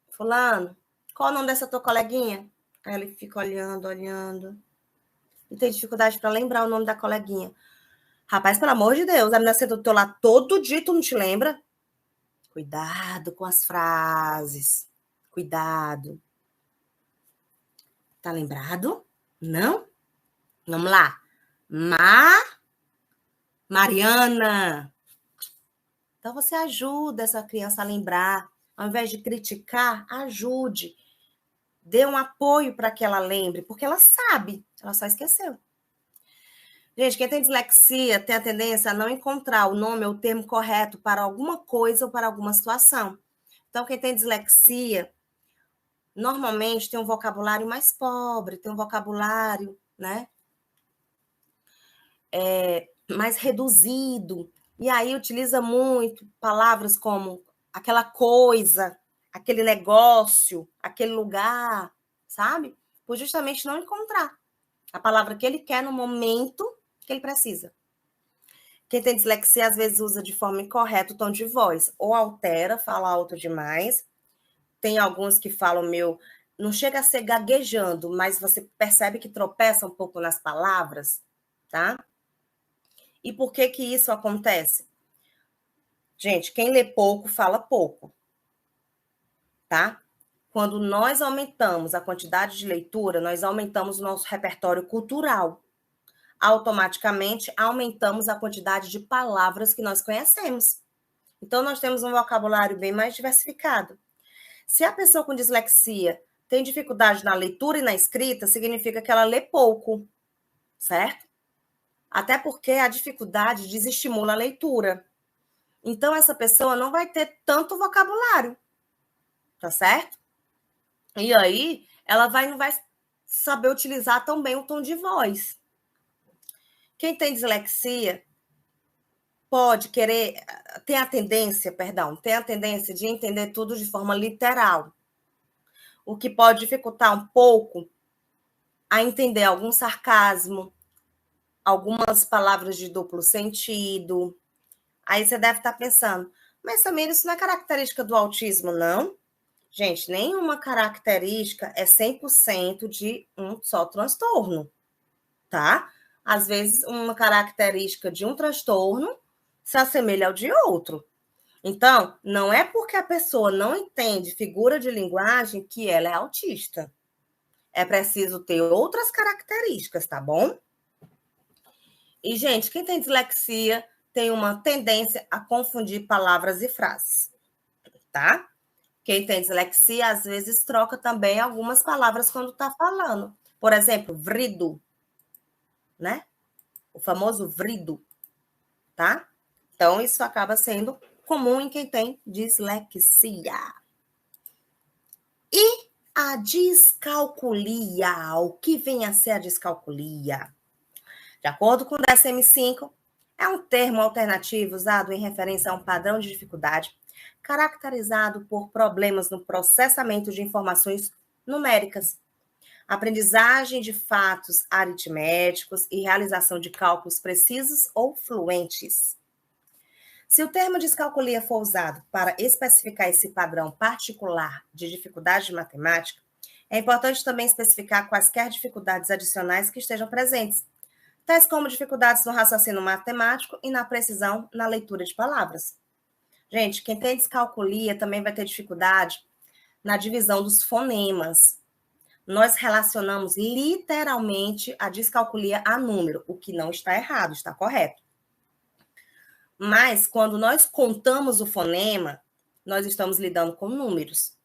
fulano, qual é o nome dessa tua coleguinha? Aí ele fica olhando, olhando. E tem dificuldade para lembrar o nome da coleguinha. Rapaz, pelo amor de Deus, a menina senta do teu lado todo dia, tu não te lembra? Cuidado com as frases. Cuidado. Tá lembrado? Não? Vamos lá. Mariana. Então você ajuda essa criança a lembrar. Ao invés de criticar, ajude. Dê um apoio para que ela lembre, porque ela sabe, ela só esqueceu. Gente, quem tem dislexia tem a tendência a não encontrar o nome ou o termo correto para alguma coisa ou para alguma situação. Então, quem tem dislexia, normalmente tem um vocabulário mais pobre, tem um vocabulário, né, mais reduzido. E aí utiliza muito palavras como aquela coisa, aquele negócio, aquele lugar, sabe? Por justamente não encontrar a palavra que ele quer no momento que ele precisa. Quem tem dislexia, às vezes, usa de forma incorreta o tom de voz. Ou altera, fala alto demais. Tem alguns que falam não chega a ser gaguejando, mas você percebe que tropeça um pouco nas palavras, tá? E por que que isso acontece? Gente, quem lê pouco, fala pouco. tá? Quando nós aumentamos a quantidade de leitura, nós aumentamos o nosso repertório cultural. Automaticamente, aumentamos a quantidade de palavras que nós conhecemos. Então, nós temos um vocabulário bem mais diversificado. Se a pessoa com dislexia tem dificuldade na leitura e na escrita, significa que ela lê pouco, certo? Até porque a dificuldade desestimula a leitura. Então, essa pessoa não vai ter tanto vocabulário, tá certo? E aí, ela não vai saber utilizar tão bem o tom de voz. Quem tem dislexia pode querer, tem a tendência de entender tudo de forma literal, o que pode dificultar um pouco a entender algum sarcasmo, algumas palavras de duplo sentido. Aí você deve estar pensando, mas Samir, isso não é característica do autismo, não? Gente, nenhuma característica é 100% de um só transtorno, tá? Às vezes, uma característica de um transtorno se assemelha ao de outro. Então, não é porque a pessoa não entende figura de linguagem que ela é autista. É preciso ter outras características, tá bom? E, gente, quem tem dislexia tem uma tendência a confundir palavras e frases, tá? Quem tem dislexia, às vezes, troca também algumas palavras quando está falando. Por exemplo, vrido, né? O famoso vrido, tá? Então, isso acaba sendo comum em quem tem dislexia. E a descalculia, o que vem a ser a descalculia? De acordo com o DSM-5, é um termo alternativo usado em referência a um padrão de dificuldade caracterizado por problemas no processamento de informações numéricas, aprendizagem de fatos aritméticos e realização de cálculos precisos ou fluentes. Se o termo descalculia for usado para especificar esse padrão particular de dificuldade de matemática, é importante também especificar quaisquer dificuldades adicionais que estejam presentes, tais como dificuldades no raciocínio matemático e na precisão na leitura de palavras. Gente, quem tem descalculia também vai ter dificuldade na divisão dos fonemas. Nós relacionamos literalmente a descalculia a número, o que não está errado, está correto. Mas, quando nós contamos o fonema, nós estamos lidando com números.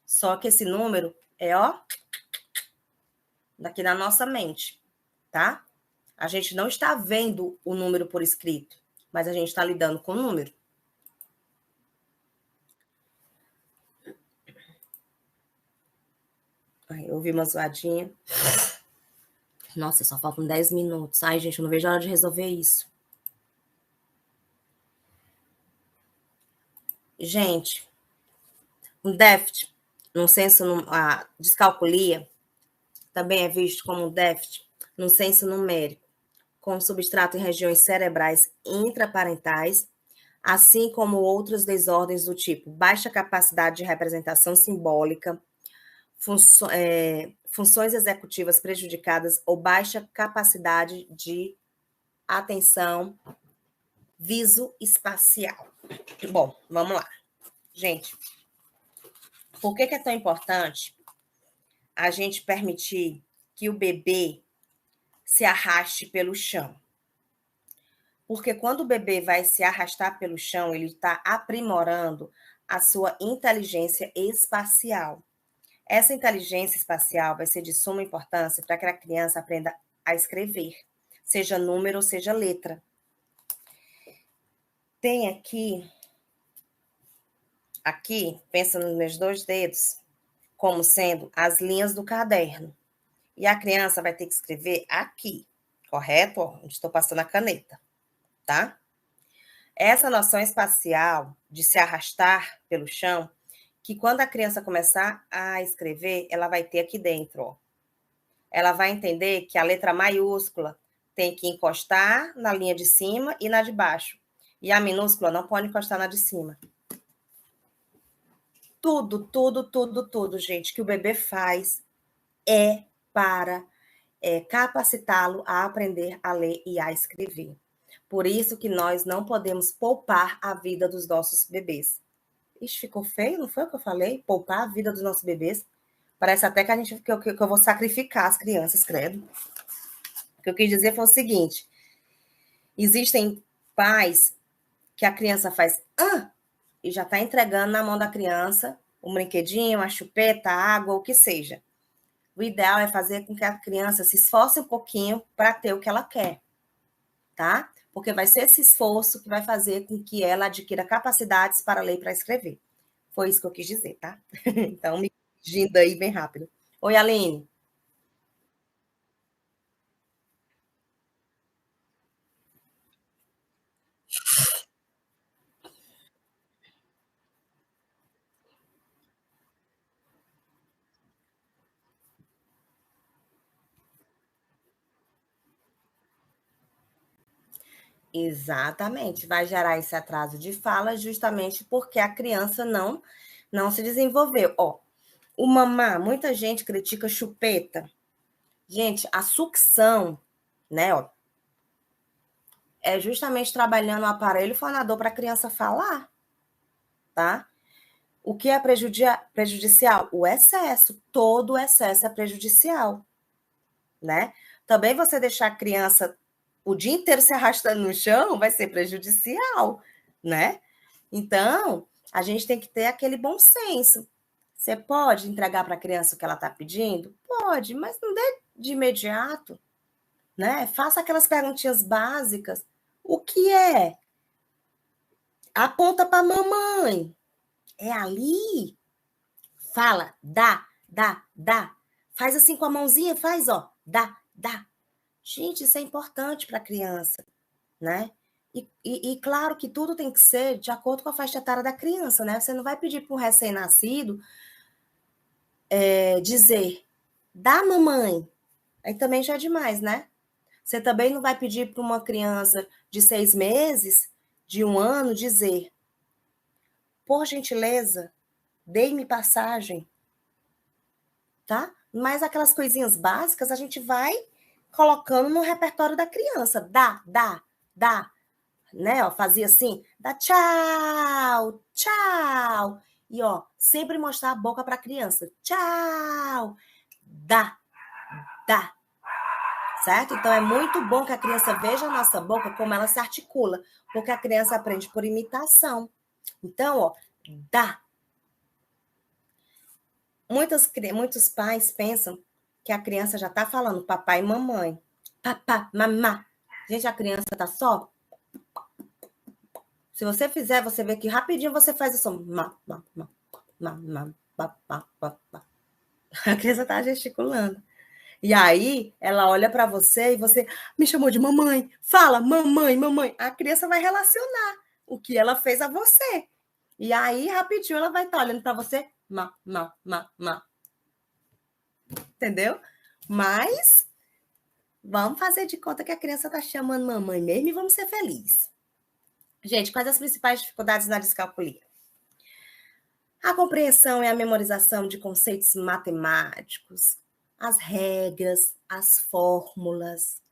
Só que esse número é, daqui na nossa mente, tá? A gente não está vendo o número por escrito, mas a gente está lidando com o número. Ai, eu ouvi uma zoadinha. Nossa, só faltam 10 minutos. Ai, gente, eu não vejo a hora de resolver isso. Gente, um déficit no senso, a descalculia também é visto como um déficit no senso numérico, com substrato em regiões cerebrais intraparentais, assim como outras desordens do tipo baixa capacidade de representação simbólica, funções executivas prejudicadas ou baixa capacidade de atenção visoespacial. Bom, vamos lá. Gente, por que é tão importante a gente permitir que o bebê se arraste pelo chão? Porque quando o bebê vai se arrastar pelo chão, ele está aprimorando a sua inteligência espacial. Essa inteligência espacial vai ser de suma importância para que a criança aprenda a escrever, seja número ou seja letra. Tem aqui, pensa nos meus 2 dedos, como sendo as linhas do caderno. E a criança vai ter que escrever aqui, correto? Onde estou passando a caneta, tá? Essa noção espacial de se arrastar pelo chão, que quando a criança começar a escrever, ela vai ter aqui dentro, ó. Ela vai entender que a letra maiúscula tem que encostar na linha de cima e na de baixo. E a minúscula não pode encostar na de cima. Tudo, gente, que o bebê faz é para capacitá-lo a aprender a ler e a escrever. Por isso que nós não podemos poupar a vida dos nossos bebês. Ixi, ficou feio, não foi o que eu falei? Poupar a vida dos nossos bebês. Parece até que eu vou sacrificar as crianças, credo. O que eu quis dizer foi o seguinte: existem pais que a criança faz e já está entregando na mão da criança um brinquedinho, uma chupeta, água, o que seja. O ideal é fazer com que a criança se esforce um pouquinho para ter o que ela quer, tá? Porque vai ser esse esforço que vai fazer com que ela adquira capacidades para ler e para escrever. Foi isso que eu quis dizer, tá? Então, me corrigindo aí bem rápido. Oi, Aline. Exatamente, vai gerar esse atraso de fala justamente porque a criança não se desenvolveu. Ó, o mamar, muita gente critica chupeta. Gente, a sucção, né, ó, é justamente trabalhando o aparelho fonador para a criança falar, tá? O que é prejudicial? O excesso, todo o excesso é prejudicial, né? Também você deixar a criança o dia inteiro se arrastando no chão vai ser prejudicial, né? Então, a gente tem que ter aquele bom senso. Você pode entregar para a criança o que ela está pedindo? Pode, mas não dê de imediato, né? Faça aquelas perguntinhas básicas. O que é? Aponta para a mamãe. É ali? Fala, dá, dá, dá. Faz assim com a mãozinha, faz, ó. Dá, dá. Gente, isso é importante para a criança, né? E claro que tudo tem que ser de acordo com a faixa etária da criança, né? Você não vai pedir para um recém-nascido dizer, dá mamãe. Aí também já é demais, né? Você também não vai pedir para uma criança de 6 meses, de 1 ano, dizer, por gentileza, dê-me passagem, tá? Mas aquelas coisinhas básicas a gente vai colocando no repertório da criança. Dá, dá, dá. Né? Ó, fazia assim, dá tchau, tchau. E ó, sempre mostrar a boca para a criança. Tchau. Dá, dá. Certo? Então é muito bom que a criança veja a nossa boca como ela se articula, porque a criança aprende por imitação. Então, ó, dá. Muitos pais pensam que a criança já está falando papai e mamãe. Papá, mamá. Gente, a criança está só. Se você fizer, você vê que rapidinho você faz isso. A criança está gesticulando. E aí, ela olha para você e você me chamou de mamãe. Fala, mamãe, mamãe. A criança vai relacionar o que ela fez a você. E aí, rapidinho, ela vai estar olhando para você. Entendeu? Mas vamos fazer de conta que a criança está chamando mamãe mesmo e vamos ser felizes. Gente, quais as principais dificuldades na descalculia? A compreensão e a memorização de conceitos matemáticos, as regras, as fórmulas.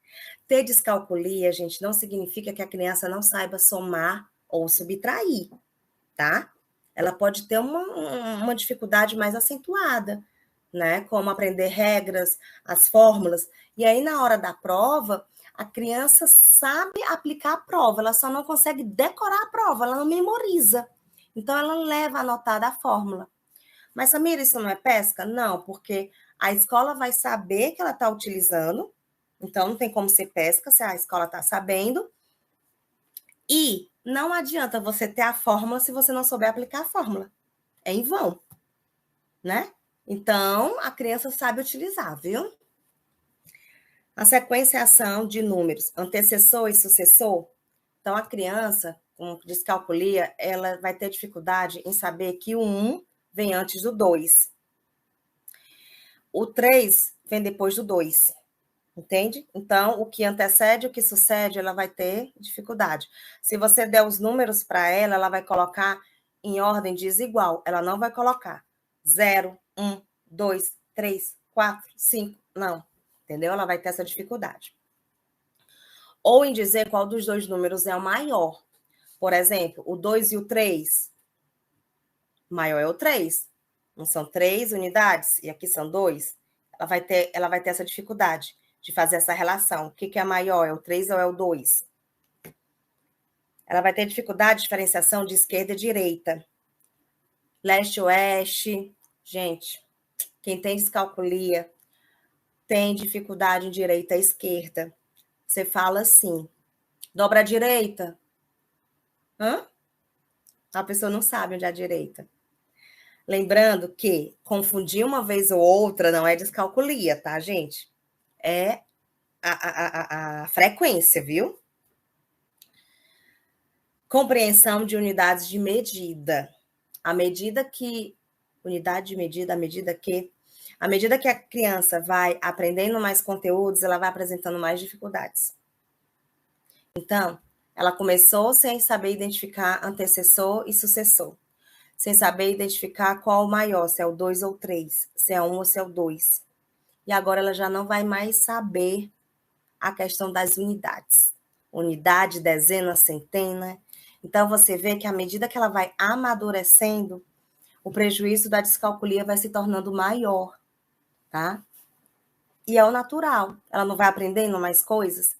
Ter descalculia, gente, não significa que a criança não saiba somar ou subtrair, tá? Ela pode ter uma dificuldade mais acentuada, né? Como aprender regras, as fórmulas. E aí, na hora da prova, a criança sabe aplicar a prova, ela só não consegue decorar a prova, ela não memoriza. Então, ela leva anotada a fórmula. Mas, Samira, isso não é pesca? Não, porque a escola vai saber que ela está utilizando, então não tem como ser pesca se a escola está sabendo. E não adianta você ter a fórmula se você não souber aplicar a fórmula. É em vão, né? Então, a criança sabe utilizar, viu? A sequenciação de números, antecessor e sucessor. Então, a criança com descalculia, ela vai ter dificuldade em saber que o 1 vem antes do 2. O 3 vem depois do 2. Entende? Então, o que antecede, o que sucede, ela vai ter dificuldade. Se você der os números para ela, ela vai colocar em ordem desigual. Ela não vai colocar 0, 1, 2, 3, 4, 5. Não. Entendeu? Ela vai ter essa dificuldade. Ou em dizer qual dos dois números é o maior. Por exemplo, o 2 e o 3. maior é o 3. Não são 3 unidades, e aqui são 2. Ela vai ter essa dificuldade de fazer essa relação. O que é maior? É o 3 ou é o 2? Ela vai ter dificuldade de diferenciação de esquerda e direita. Leste e oeste. Gente, quem tem descalculia tem dificuldade em direita e esquerda. Você fala assim, dobra a direita. Hã? A pessoa não sabe onde é a direita. Lembrando que confundir uma vez ou outra não é descalculia, tá, gente? É a frequência, viu? Compreensão de unidades de medida. À medida que unidade de medida, à medida que a criança vai aprendendo mais conteúdos, ela vai apresentando mais dificuldades. Então, ela começou sem saber identificar antecessor e sucessor, sem saber identificar qual o maior, se é o 2 ou 3, se é 1 ou se é o 2. E agora ela já não vai mais saber a questão das unidades. Unidade, dezena, centena. Então, você vê que à medida que ela vai amadurecendo, o prejuízo da descalculia vai se tornando maior, tá? E é o natural. Ela não vai aprendendo mais coisas.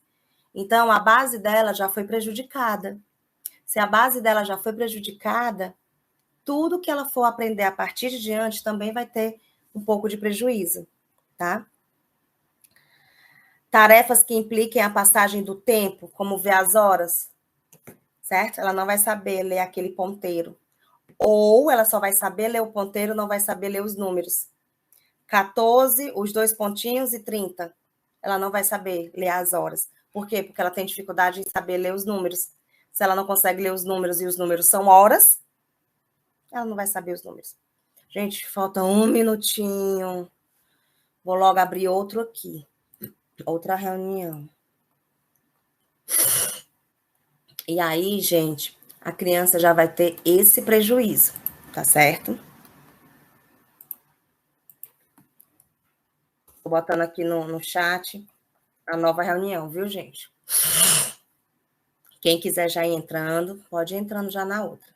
Então, a base dela já foi prejudicada. Se a base dela já foi prejudicada, tudo que ela for aprender a partir de diante também vai ter um pouco de prejuízo, tá? Tarefas que impliquem a passagem do tempo, como ver as horas, certo? Ela não vai saber ler aquele ponteiro. Ou ela só vai saber ler o ponteiro, não vai saber ler os números. 14, os 2 pontinhos e 30. Ela não vai saber ler as horas. Por quê? Porque ela tem dificuldade em saber ler os números. Se ela não consegue ler os números e os números são horas, ela não vai saber os números. Gente, falta um minutinho. Vou logo abrir outro aqui. Outra reunião. E aí, gente, a criança já vai ter esse prejuízo, tá certo? Tô botando aqui no chat a nova reunião, viu, gente? Quem quiser já ir entrando, pode ir entrando já na outra.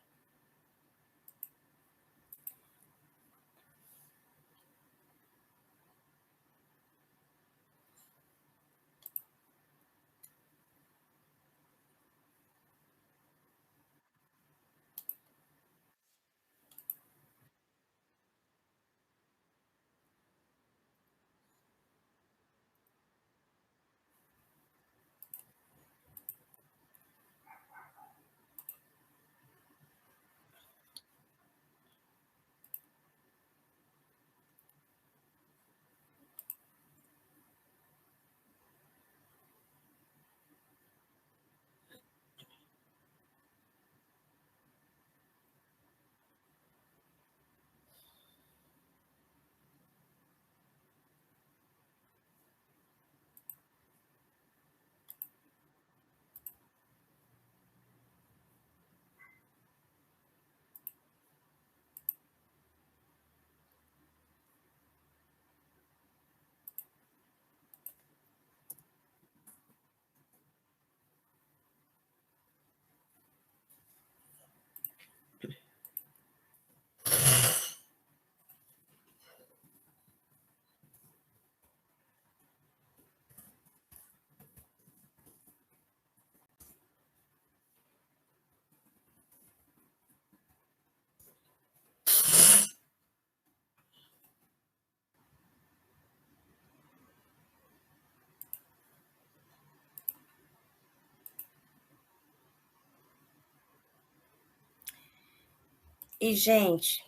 E, gente,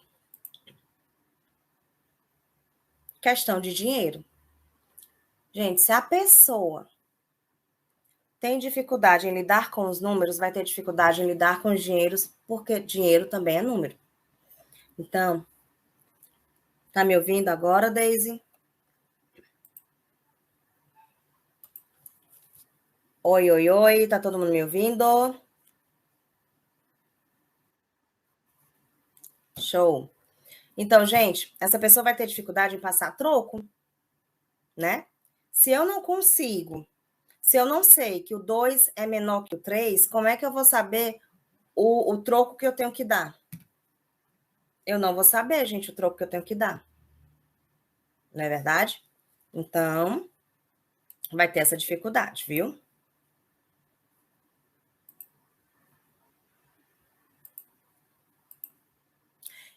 questão de dinheiro. Gente, se a pessoa tem dificuldade em lidar com os números, vai ter dificuldade em lidar com os dinheiros, porque dinheiro também é número. Então, tá me ouvindo agora, Daisy? Oi, oi, oi, tá todo mundo me ouvindo? Show. Então, gente, essa pessoa vai ter dificuldade em passar troco, né? Se eu não consigo, se eu não sei que o 2 é menor que o 3, como é que eu vou saber o troco que eu tenho que dar? eu não vou saber, gente, o troco que eu tenho que dar. Não é verdade? Então, vai ter essa dificuldade, viu?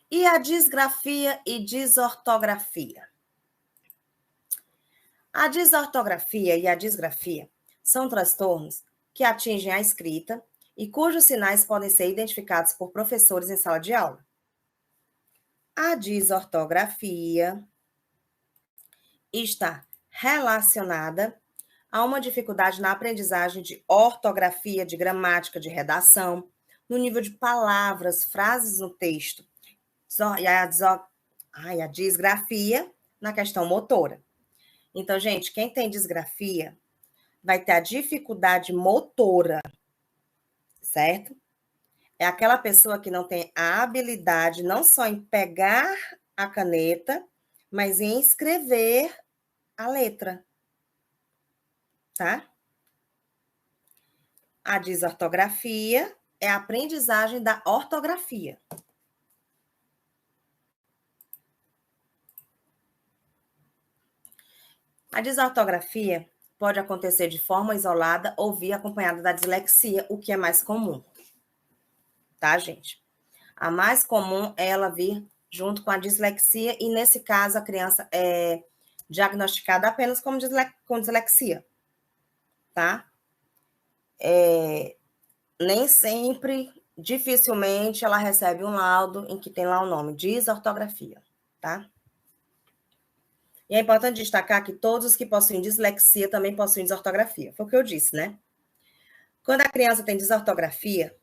E a disgrafia e desortografia? A desortografia e a disgrafia são transtornos que atingem a escrita e cujos sinais podem ser identificados por professores em sala de aula. A desortografia está relacionada a uma dificuldade na aprendizagem de ortografia, de gramática, de redação, no nível de palavras, frases no texto. E a disgrafia na questão motora. Então, gente, quem tem disgrafia vai ter a dificuldade motora, certo? É aquela pessoa que não tem a habilidade não só em pegar a caneta, mas em escrever a letra, tá? A desortografia é a aprendizagem da ortografia. A desortografia pode acontecer de forma isolada ou vir acompanhada da dislexia, o que é mais comum. Tá, gente? A mais comum é ela vir junto com a dislexia e, nesse caso, a criança é diagnosticada apenas com dislexia, tá? Nem sempre, dificilmente, ela recebe um laudo em que tem lá o nome, desortografia, tá? E é importante destacar que todos os que possuem dislexia também possuem desortografia. Foi o que eu disse, né? Quando a criança tem desortografia,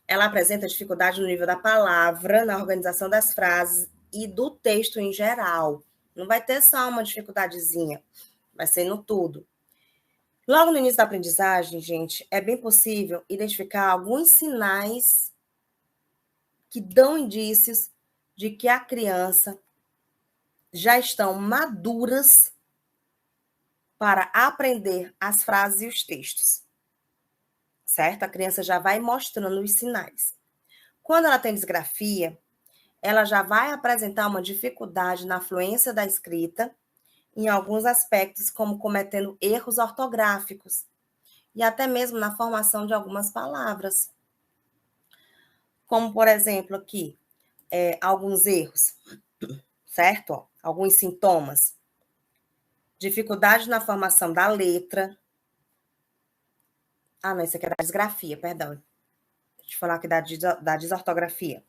ela apresenta dificuldade no nível da palavra, na organização das frases e do texto em geral. Não vai ter só uma dificuldadezinha, vai ser no tudo. Logo no início da aprendizagem, gente, é bem possível identificar alguns sinais que dão indícios de que a criança já estão maduras para aprender as frases e os textos. Certo? A criança já vai mostrando os sinais. Quando ela tem disgrafia, ela já vai apresentar uma dificuldade na fluência da escrita, em alguns aspectos, como cometendo erros ortográficos, e até mesmo na formação de algumas palavras. Como, por exemplo, aqui, alguns erros, certo? Ó, alguns sintomas. Dificuldade na formação da letra. Ah, não, isso aqui é da disgrafia, perdão. Deixa eu falar aqui da desortografia.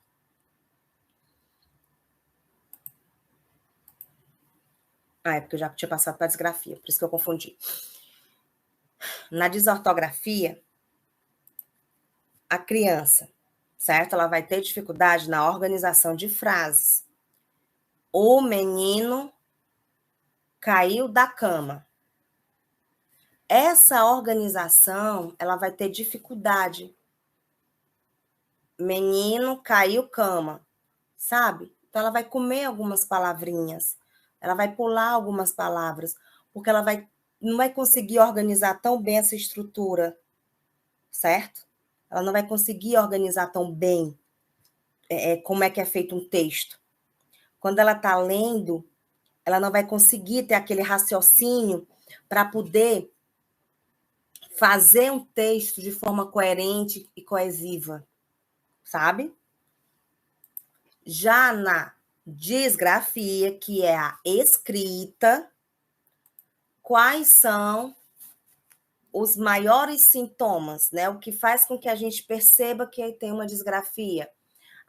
Ah, é porque eu já tinha passado para a disgrafia, por isso que eu confundi. Na desortografia, a criança, certo? Ela vai ter dificuldade na organização de frases. O menino caiu da cama. Essa organização, ela vai ter dificuldade. Menino caiu cama, sabe? Então, ela vai comer algumas palavrinhas. Ela vai pular algumas palavras, porque ela não vai conseguir organizar tão bem essa estrutura, certo? Ela não vai conseguir organizar tão bem como é que é feito um texto. Quando ela está lendo, ela não vai conseguir ter aquele raciocínio para poder fazer um texto de forma coerente e coesiva, sabe? Já na disgrafia, que é a escrita, quais são os maiores sintomas, né? O que faz com que a gente perceba que tem uma disgrafia?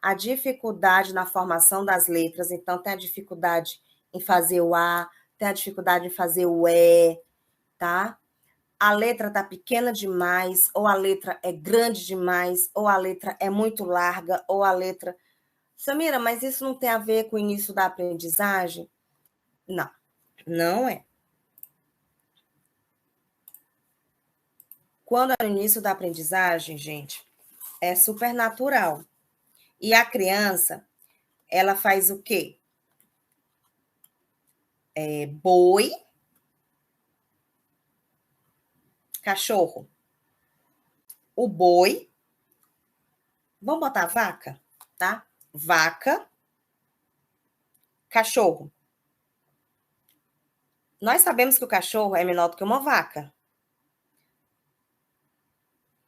A dificuldade na formação das letras, então tem a dificuldade em fazer o A, tem a dificuldade em fazer o E, tá? A letra tá pequena demais, ou a letra é grande demais, ou a letra é muito larga, ou a letra... Samira, mas isso não tem a ver com o início da aprendizagem? Não, não é. Quando é no início da aprendizagem, gente, é super natural. E a criança, ela faz o quê? Boi, cachorro. O boi, vamos botar vaca, tá? Vaca, Cachorro. Nós sabemos que o cachorro é menor do que uma vaca.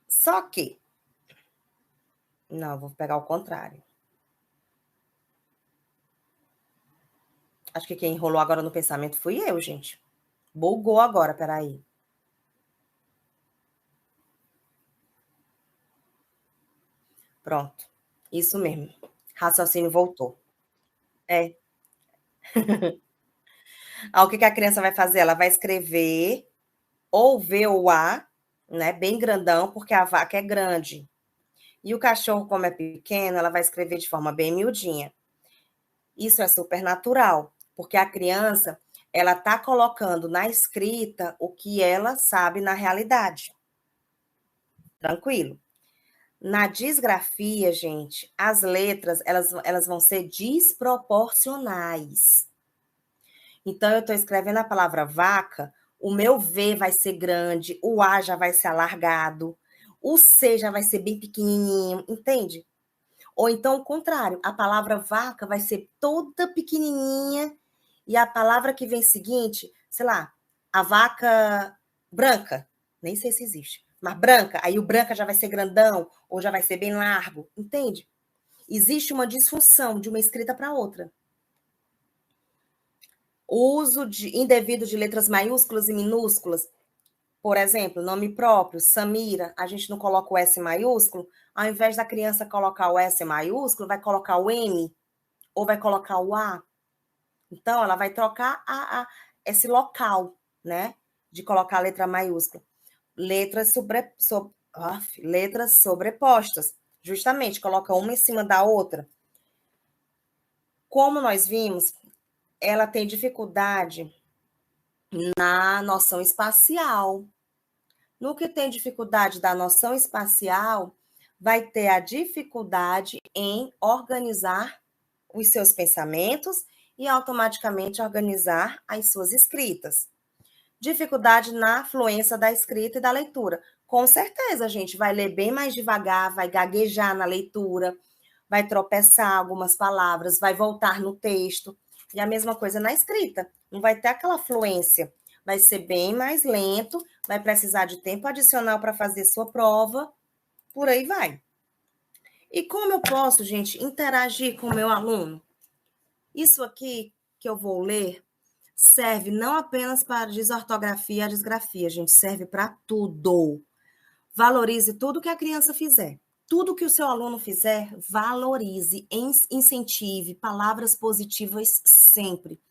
Só que... Não, vou pegar o contrário. Acho que quem enrolou agora no pensamento fui eu, gente. Bugou agora, peraí. Pronto. Isso mesmo. Raciocínio voltou. É. O que a criança vai fazer? Ela vai escrever ou V ou A, né? Bem grandão, porque a vaca é grande. E o cachorro, como é pequeno, ela vai escrever de forma bem miudinha. Isso é super natural, porque a criança, ela está colocando na escrita o que ela sabe na realidade. Tranquilo. Na disgrafia, gente, as letras, elas vão ser desproporcionais. Então, eu estou escrevendo a palavra vaca, o meu V vai ser grande, o A já vai ser alargado, o C já vai ser bem pequenininho, entende? Ou então, o contrário, a palavra vaca vai ser toda pequenininha e a palavra que vem seguinte, sei lá, a vaca branca, nem sei se existe, mas branca, aí o branca já vai ser grandão ou já vai ser bem largo, entende? Existe uma disfunção de uma escrita para outra. O uso indevido de letras maiúsculas e minúsculas, por exemplo, nome próprio, Samira, a gente não coloca o S maiúsculo, ao invés da criança colocar o S maiúsculo, vai colocar o M ou vai colocar o A. Então, ela vai trocar esse local, né? De colocar a letra maiúscula. Letras sobrepostas. Justamente, coloca uma em cima da outra. Como nós vimos, ela tem dificuldade na noção espacial. No que tem dificuldade da noção espacial, vai ter a dificuldade em organizar os seus pensamentos e automaticamente organizar as suas escritas. Dificuldade na fluência da escrita e da leitura. Com certeza, a gente vai ler bem mais devagar, vai gaguejar na leitura, vai tropeçar algumas palavras, vai voltar no texto. E a mesma coisa na escrita. Não vai ter aquela fluência. Vai ser bem mais lento, vai precisar de tempo adicional para fazer sua prova, por aí vai. E como eu posso, gente, interagir com o meu aluno? Isso aqui que eu vou ler serve não apenas para desortografia e disgrafia, gente, serve para tudo. Valorize tudo que a criança fizer. Tudo que o seu aluno fizer, valorize, incentive, palavras positivas sempre.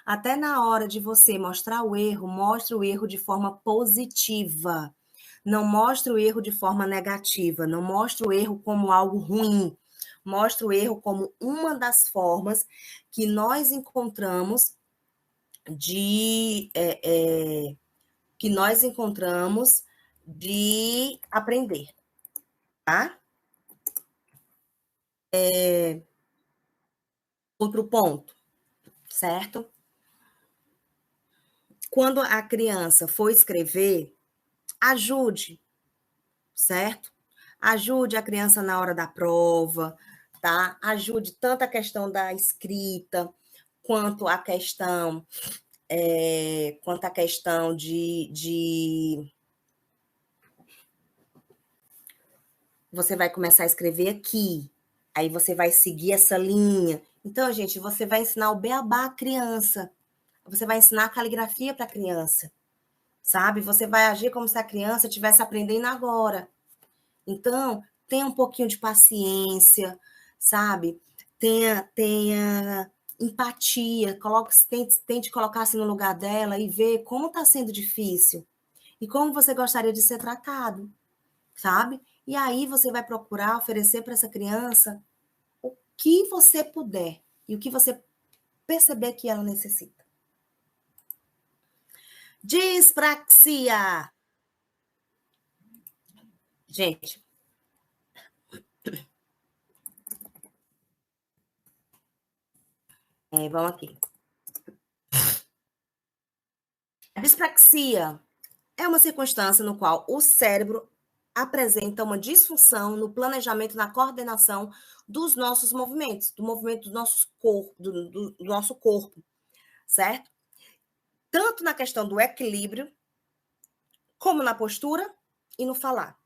Até na hora de você mostrar o erro, mostre o erro de forma positiva. Não mostre o erro de forma negativa. Não mostre o erro como algo ruim. Mostre o erro como uma das formas que nós encontramos de aprender, tá? Outro ponto, certo? Quando a criança for escrever, ajude, certo? Ajude a criança na hora da prova, tá? Ajude tanto a questão da escrita, quanto a questão, de você vai começar a escrever aqui, aí você vai seguir essa linha. Então, gente, você vai ensinar o beabá à criança. Você vai ensinar a caligrafia para a criança, sabe? Você vai agir como se a criança estivesse aprendendo agora. Então, tenha um pouquinho de paciência, sabe? Tenha empatia, tente colocar-se no lugar dela e ver como está sendo difícil e como você gostaria de ser tratado, sabe? E aí você vai procurar oferecer para essa criança o que você puder e o que você perceber que ela necessita. Dispraxia. Gente, vamos aqui. A dispraxia é uma circunstância no qual o cérebro apresenta uma disfunção no planejamento, na coordenação dos nossos movimentos, do movimento do nosso corpo, certo? Tanto na questão do equilíbrio, como na postura e no falar.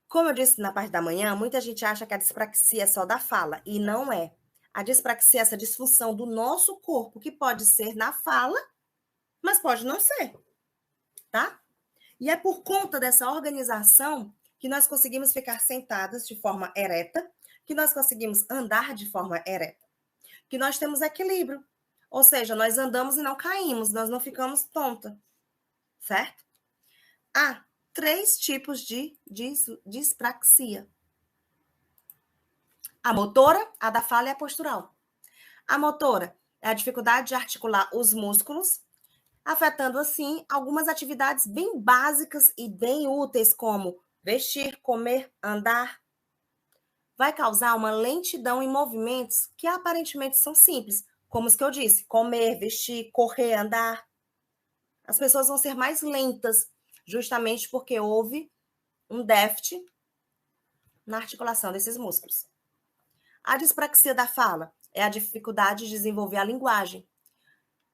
Como eu disse na parte da manhã, muita gente acha que a dispraxia é só da fala, e não é. A dispraxia é essa disfunção do nosso corpo, que pode ser na fala, mas pode não ser, tá? E é por conta dessa organização que nós conseguimos ficar sentadas de forma ereta, que nós conseguimos andar de forma ereta, que nós temos equilíbrio. Ou seja, nós andamos e não caímos, nós não ficamos tonta, certo? Há 3 tipos de dispraxia. A motora, a da fala e a postural. A motora é a dificuldade de articular os músculos, afetando, assim, algumas atividades bem básicas e bem úteis, como vestir, comer, andar. Vai causar uma lentidão em movimentos que aparentemente são simples, como os que eu disse, comer, vestir, correr, andar. As pessoas vão ser mais lentas, justamente porque houve um déficit na articulação desses músculos. A dispraxia da fala é a dificuldade de desenvolver a linguagem,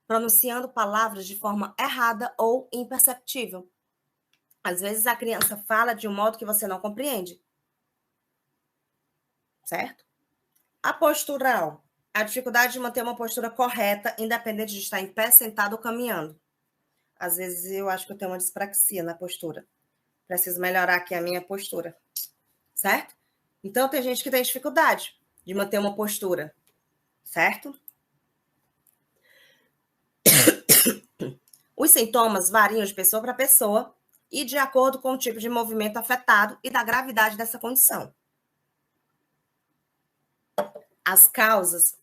pronunciando palavras de forma errada ou imperceptível. Às vezes a criança fala de um modo que você não compreende. Certo? A postural, a dificuldade de manter uma postura correta, independente de estar em pé, sentado ou caminhando. Às vezes eu acho que eu tenho uma dispraxia na postura. Preciso melhorar aqui a minha postura. Certo? Então tem gente que tem dificuldade de manter uma postura. Certo? Os sintomas variam de pessoa para pessoa e de acordo com o tipo de movimento afetado e da gravidade dessa condição. As causas,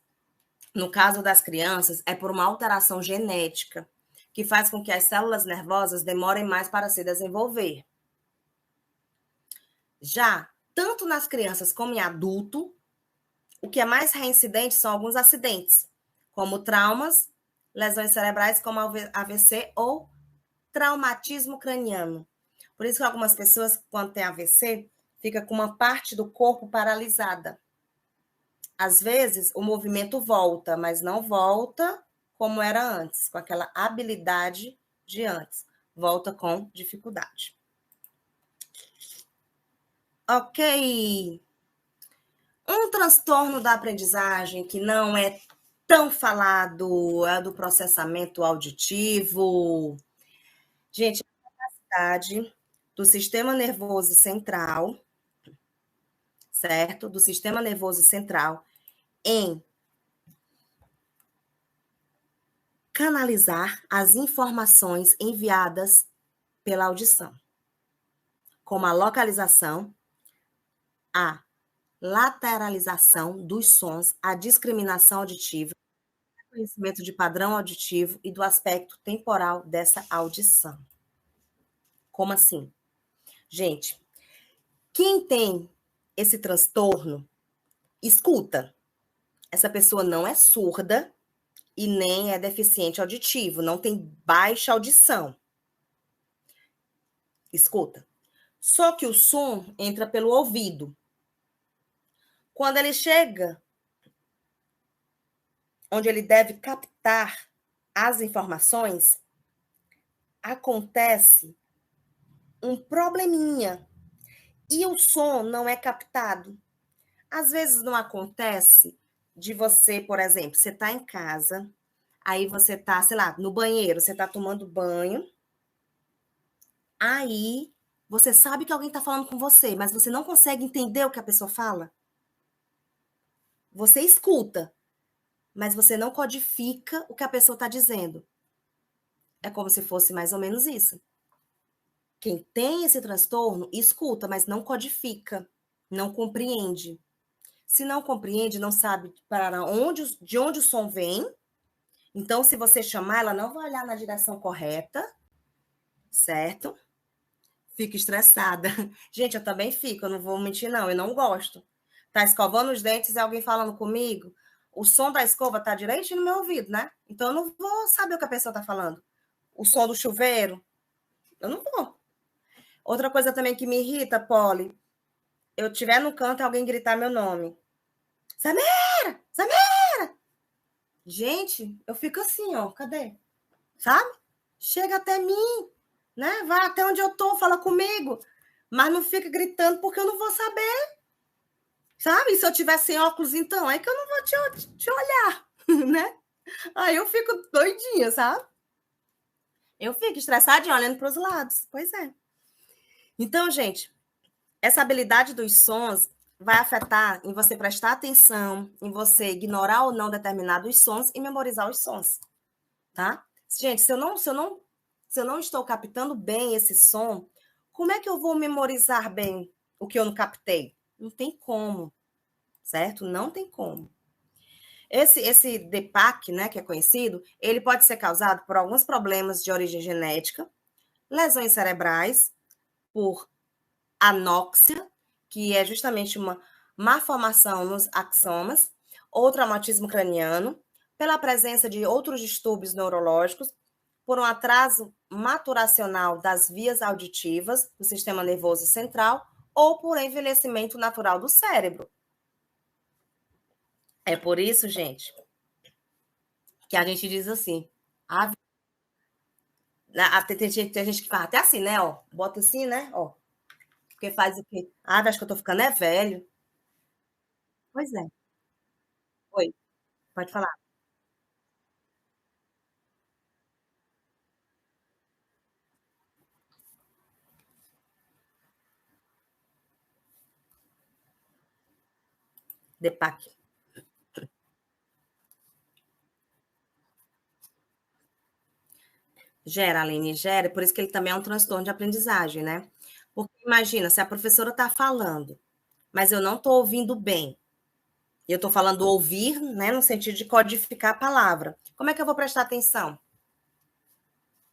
no caso das crianças, é por uma alteração genética, que faz com que as células nervosas demorem mais para se desenvolver. Já, tanto nas crianças como em adulto, o que é mais reincidente são alguns acidentes, como traumas, lesões cerebrais como AVC ou traumatismo craniano. Por isso que algumas pessoas, quando tem AVC, fica com uma parte do corpo paralisada. Às vezes, o movimento volta, mas não volta como era antes, com aquela habilidade de antes. Volta com dificuldade. Ok. Um transtorno da aprendizagem que não é tão falado é do processamento auditivo. Gente, a capacidade do sistema nervoso central, certo? Do sistema nervoso central em canalizar as informações enviadas pela audição, como a localização, a lateralização dos sons, a discriminação auditiva, o conhecimento de padrão auditivo e do aspecto temporal dessa audição. Como assim? Gente, quem tem esse transtorno, escuta. Essa pessoa não é surda e nem é deficiente auditivo, não tem baixa audição. Escuta. Só que o som entra pelo ouvido. Quando ele chega onde ele deve captar as informações, acontece um probleminha e o som não é captado. Às vezes não acontece de você, por exemplo, você está em casa, aí você está, sei lá, no banheiro, você está tomando banho, aí você sabe que alguém está falando com você, mas você não consegue entender o que a pessoa fala. Você escuta, mas você não codifica o que a pessoa está dizendo. É como se fosse mais ou menos isso. Quem tem esse transtorno, escuta, mas não codifica, não compreende. Se não compreende, não sabe de onde o som vem. Então, se você chamar, ela não vai olhar na direção correta, certo? Fica estressada. Gente, eu também fico, eu não vou mentir, não, eu não gosto. Tá escovando os dentes e alguém falando comigo, o som da escova tá direitinho no meu ouvido, né? Então, eu não vou saber o que a pessoa tá falando. O som do chuveiro, eu não vou. Outra coisa também que me irrita, Polly, eu estiver no canto e alguém gritar meu nome. Samira! Samira! Gente, eu fico assim, ó, cadê? Sabe? Chega até mim, né? Vai até onde eu tô, fala comigo. Mas não fica gritando porque eu não vou saber, sabe? E se eu tiver sem óculos, então, é que eu não vou te olhar, né? Aí eu fico doidinha, sabe? Eu fico estressadinha olhando para os lados. Pois é. Então, gente, essa habilidade dos sons vai afetar em você prestar atenção, em você ignorar ou não determinados sons e memorizar os sons, tá? Gente, se eu não estou captando bem esse som, como é que eu vou memorizar bem o que eu não captei? Não tem como, certo? Não tem como. Esse DPAC, né, que é conhecido, ele pode ser causado por alguns problemas de origem genética, lesões cerebrais, por anóxia, que é justamente uma malformação nos axomas, ou traumatismo craniano, pela presença de outros distúrbios neurológicos, por um atraso maturacional das vias auditivas do sistema nervoso central ou por envelhecimento natural do cérebro. É por isso, gente, que a gente diz assim, tem gente que fala até assim, né, ó, bota assim, né, ó, porque faz o quê? Acho que eu tô ficando é velho. Pois é. Oi, pode falar. DEPAC. Gera, Aline, gera, por isso que ele também é um transtorno de aprendizagem, né? Porque imagina, se a professora está falando, mas eu não estou ouvindo bem, eu estou falando ouvir, né, no sentido de codificar a palavra. Como é que eu vou prestar atenção?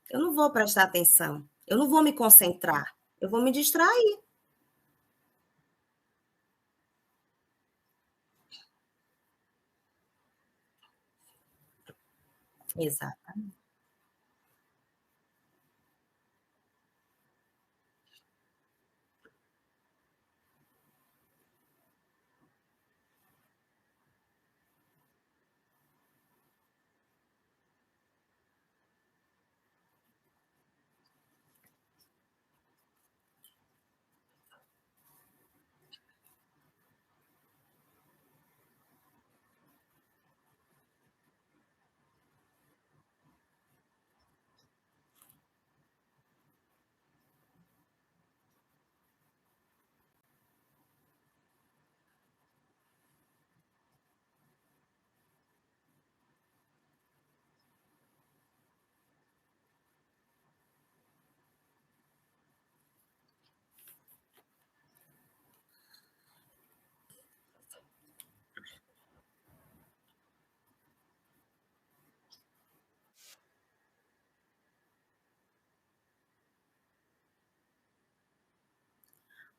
Eu não vou prestar atenção, eu não vou me concentrar, eu vou me distrair. Exato.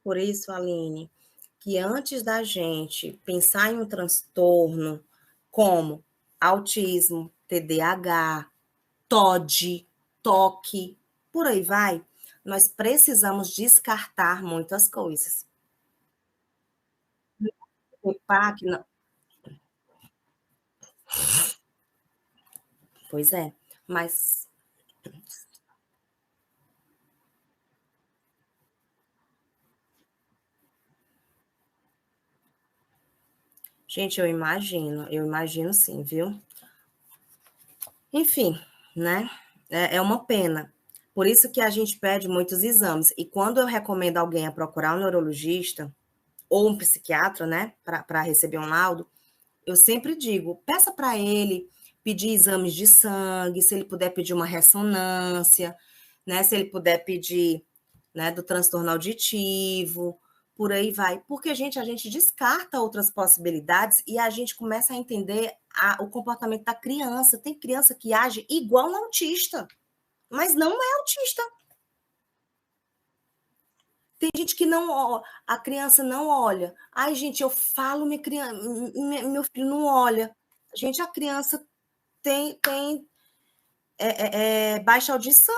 Por isso, Aline, que antes da gente pensar em um transtorno como autismo, TDAH, TOD, toque, por aí vai, nós precisamos descartar muitas coisas. O PAC, pois é, mas, gente, eu imagino sim, viu? Enfim, né? É uma pena. Por isso que a gente pede muitos exames. E quando eu recomendo alguém a procurar um neurologista ou um psiquiatra, né, para receber um laudo, eu sempre digo, peça para ele pedir exames de sangue, se ele puder pedir uma ressonância, né, se ele puder pedir, né, do transtorno auditivo, por aí vai. Porque, gente, a gente descarta outras possibilidades e a gente começa a entender o comportamento da criança. Tem criança que age igual um autista, mas não é autista. Tem gente que não, a criança não olha. Ai, gente, eu falo, meu filho não olha. Gente, a criança tem baixa audição.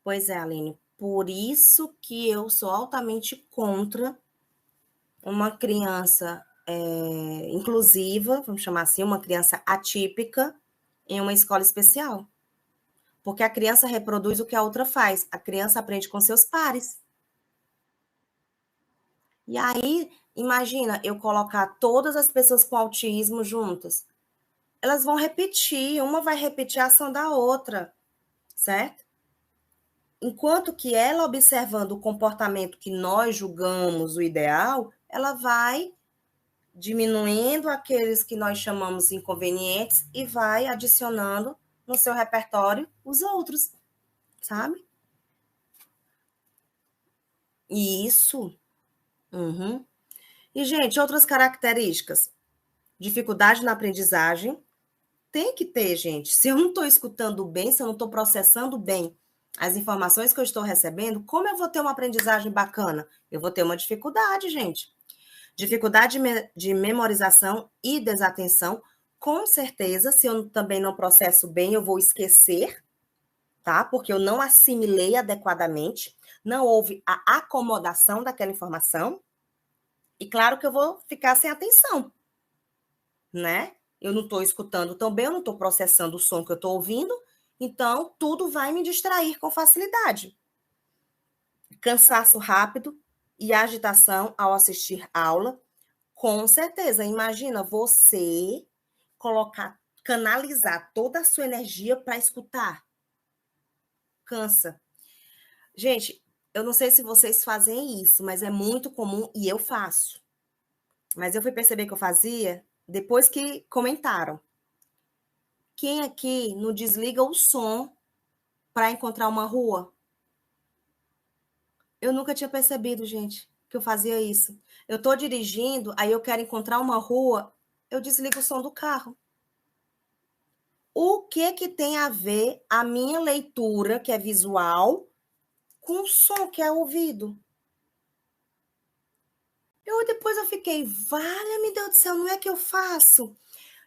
Pois é, Aline, por isso que eu sou altamente contra uma criança inclusiva, vamos chamar assim, uma criança atípica em uma escola especial. Porque a criança reproduz o que a outra faz. A criança aprende com seus pares. E aí, imagina eu colocar todas as pessoas com autismo juntas. Elas vão repetir, uma vai repetir a ação da outra, certo? Enquanto que ela observando o comportamento que nós julgamos o ideal, ela vai diminuindo aqueles que nós chamamos inconvenientes e vai adicionando no seu repertório os outros, sabe? Isso. Uhum. E, gente, outras características. Dificuldade na aprendizagem. Tem que ter, gente. Se eu não estou escutando bem, se eu não estou processando bem as informações que eu estou recebendo, como eu vou ter uma aprendizagem bacana? Eu vou ter uma dificuldade, gente. Dificuldade de memorização e desatenção. Com certeza, se eu também não processo bem, eu vou esquecer, tá? Porque eu não assimilei adequadamente, não houve a acomodação daquela informação. E claro que eu vou ficar sem atenção, né? Eu não estou escutando tão bem, eu não estou processando o som que eu estou ouvindo, então tudo vai me distrair com facilidade. Cansaço rápido e agitação ao assistir aula, com certeza. Imagina você colocar, canalizar toda a sua energia para escutar. Cansa. Gente, eu não sei se vocês fazem isso, mas é muito comum e eu faço. Mas eu fui perceber que eu fazia depois que comentaram. Quem aqui não desliga o som para encontrar uma rua? Eu nunca tinha percebido, gente, que eu fazia isso. Eu estou dirigindo, aí eu quero encontrar uma rua, eu desligo o som do carro. O que que tem a ver a minha leitura, que é visual, com o som que é ouvido? Depois eu fiquei, valha-me Deus do céu, não é que eu faço?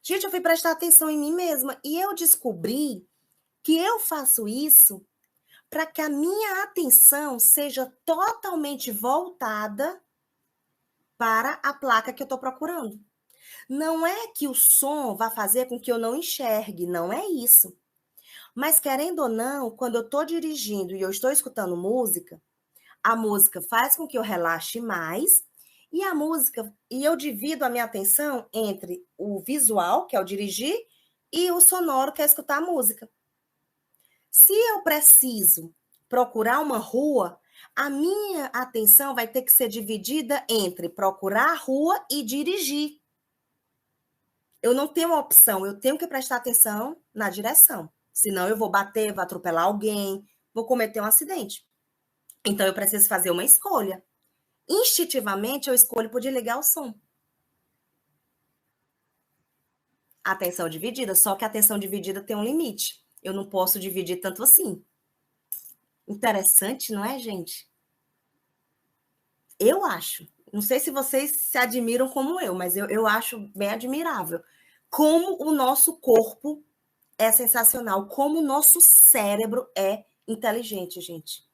Gente, eu fui prestar atenção em mim mesma e eu descobri que eu faço isso para que a minha atenção seja totalmente voltada para a placa que eu estou procurando. Não é que o som vai fazer com que eu não enxergue, não é isso. Mas querendo ou não, quando eu estou dirigindo e eu estou escutando música, a música faz com que eu relaxe mais e a música, e eu divido a minha atenção entre o visual, que é o dirigir, e o sonoro, que é escutar a música. Se eu preciso procurar uma rua, a minha atenção vai ter que ser dividida entre procurar a rua e dirigir. Eu não tenho uma opção, eu tenho que prestar atenção na direção. Senão eu vou bater, vou atropelar alguém, vou cometer um acidente. Então eu preciso fazer uma escolha. Instintivamente eu escolho por desligar o som. Atenção dividida, só que a atenção dividida tem um limite. Eu não posso dividir tanto assim. Interessante, não é, gente? Eu acho. Não sei se vocês se admiram como eu, mas eu acho bem admirável. Como o nosso corpo é sensacional, como o nosso cérebro é inteligente, gente.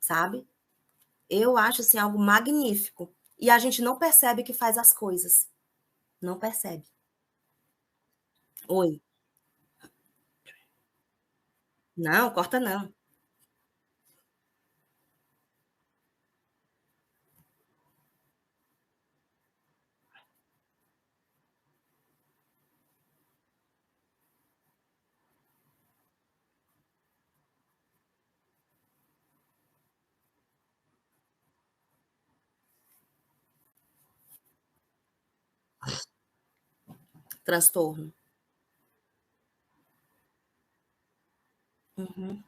Sabe? Eu acho assim algo magnífico. E a gente não percebe que faz as coisas. Não percebe. Oi. Não, corta não. transtorno. Uhum.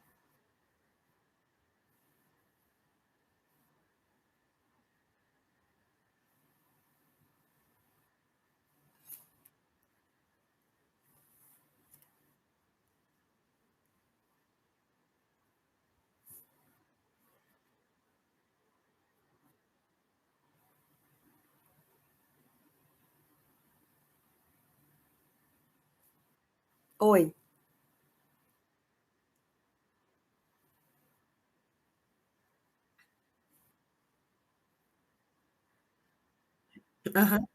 Oi. Aham.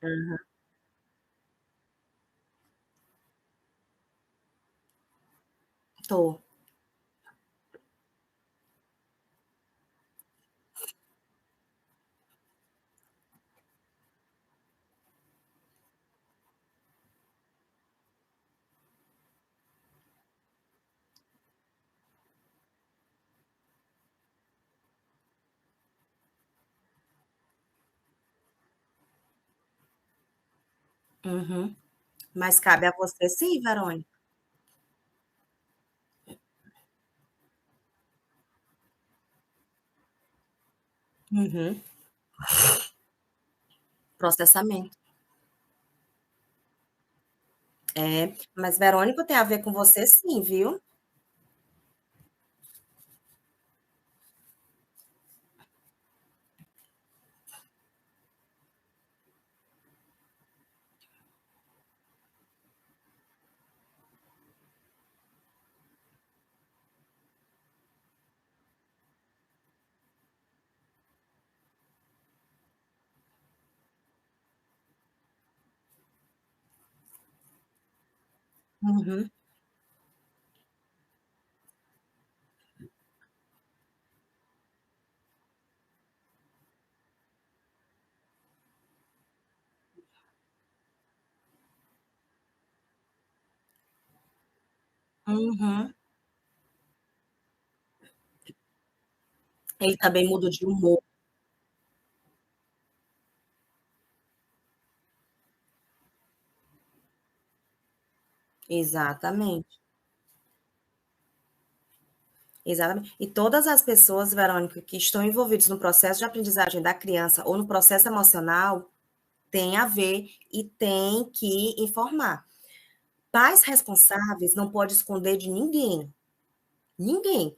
Aham. Tô. Uhum. Mas cabe a você sim, Verônica. Uhum. Processamento. É, mas Verônica tem a ver com você sim, viu? Uhum. Uhum. Ele também muda de humor. Exatamente. Exatamente. E todas as pessoas, Verônica, que estão envolvidas no processo de aprendizagem da criança ou no processo emocional, têm a ver e têm que informar. Pais responsáveis não podem esconder de ninguém. Ninguém.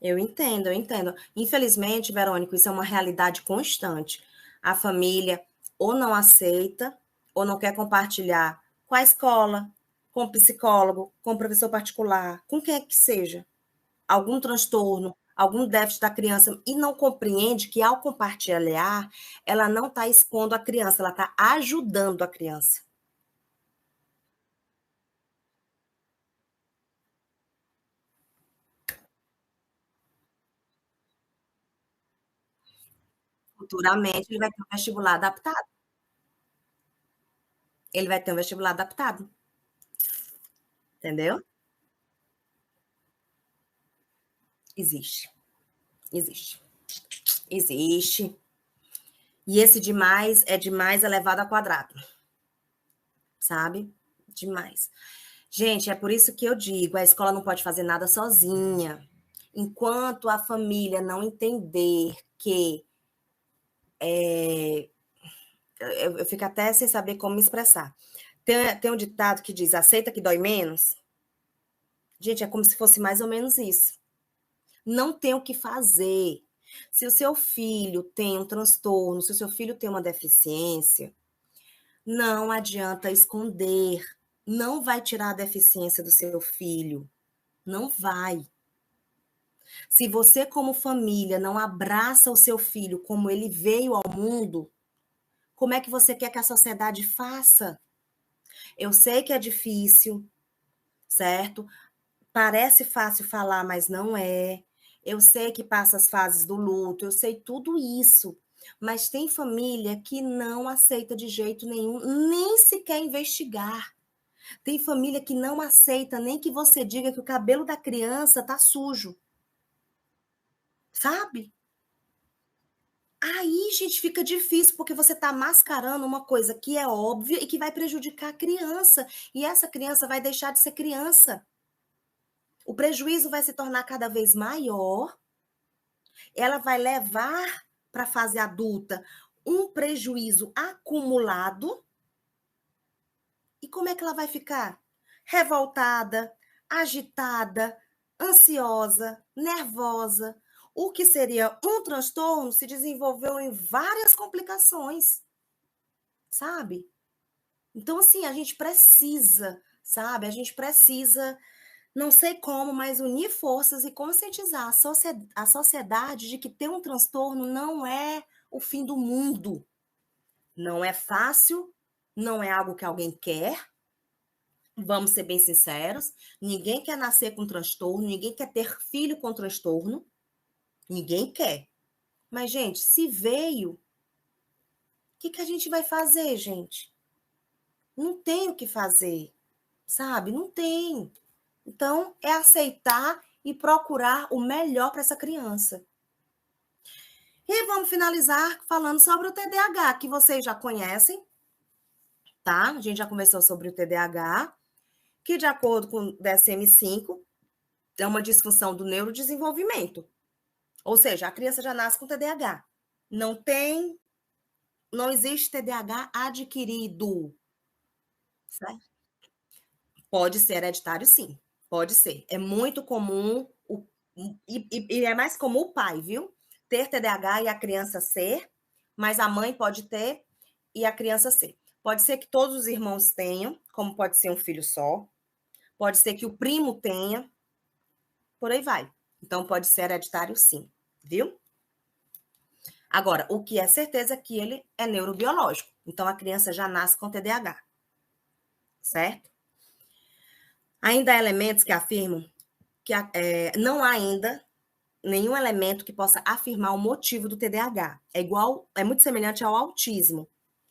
Eu entendo, eu entendo. Infelizmente, Verônica, isso é uma realidade constante. A família ou não aceita, ou não quer compartilhar com a escola, com o psicólogo, com o professor particular, com quem é que seja. Algum transtorno, algum déficit da criança, e não compreende que ao compartilhar, ela não está expondo a criança, ela está ajudando a criança. Futuramente, ele vai ter um vestibular adaptado. Ele vai ter um vestibular adaptado, entendeu? Existe, existe. Existe. E esse demais é demais elevado ao quadrado, sabe? Demais. Gente, é por isso que eu digo, a escola não pode fazer nada sozinha. Enquanto a família não entender que eu fico até sem saber como me expressar. Tem um ditado que diz: aceita que dói menos. Gente, é como se fosse mais ou menos isso. Não tem o que fazer. Se o seu filho tem um transtorno, se o seu filho tem uma deficiência, não adianta esconder. Não vai tirar a deficiência do seu filho. Não vai. Se você, como família, não abraça o seu filho como ele veio ao mundo, Como é que você quer que a sociedade faça? Eu sei que é difícil, certo? Parece fácil falar, mas não é. Eu sei que passa as fases do luto, eu sei tudo isso. Mas tem família que não aceita de jeito nenhum, nem sequer investigar. Tem família que não aceita nem que você diga que o cabelo da criança tá sujo, sabe? Aí, gente, fica difícil porque você está mascarando uma coisa que é óbvia e que vai prejudicar a criança. E essa criança vai deixar de ser criança. O prejuízo vai se tornar cada vez maior. Ela vai levar para a fase adulta um prejuízo acumulado. E como é que ela vai ficar? Revoltada, agitada, ansiosa, nervosa. O que seria um transtorno se desenvolveu em várias complicações, sabe? Então, assim, a gente precisa, sabe? A gente precisa, não sei como, mas unir forças e conscientizar a sociedade de que ter um transtorno não é o fim do mundo. Não é fácil, não é algo que alguém quer. Vamos ser bem sinceros, ninguém quer nascer com transtorno, ninguém quer ter filho com transtorno, ninguém quer. Mas, gente, se veio, o que a gente vai fazer, gente? Não tem o que fazer, sabe? Não tem. Então, é aceitar e procurar o melhor para essa criança. E vamos finalizar falando sobre o TDAH, que vocês já conhecem, tá? A gente já conversou sobre o TDAH, que, de acordo com o DSM-5, é uma disfunção do neurodesenvolvimento. Ou seja, a criança já nasce com TDAH. Não existe TDAH adquirido, certo? Pode ser hereditário, sim. Pode ser. É muito comum, e é mais comum o pai, viu? Ter TDAH e a criança ser, mas a mãe pode ter e a criança ser. Pode ser que todos os irmãos tenham, como pode ser um filho só. Pode ser que o primo tenha, por aí vai. Então, pode ser hereditário, sim, viu? Agora, o que é certeza é que ele é neurobiológico. Então, a criança já nasce com TDAH, certo? Ainda há elementos que afirmam que não há ainda nenhum elemento que possa afirmar o motivo do TDAH. É muito semelhante ao autismo.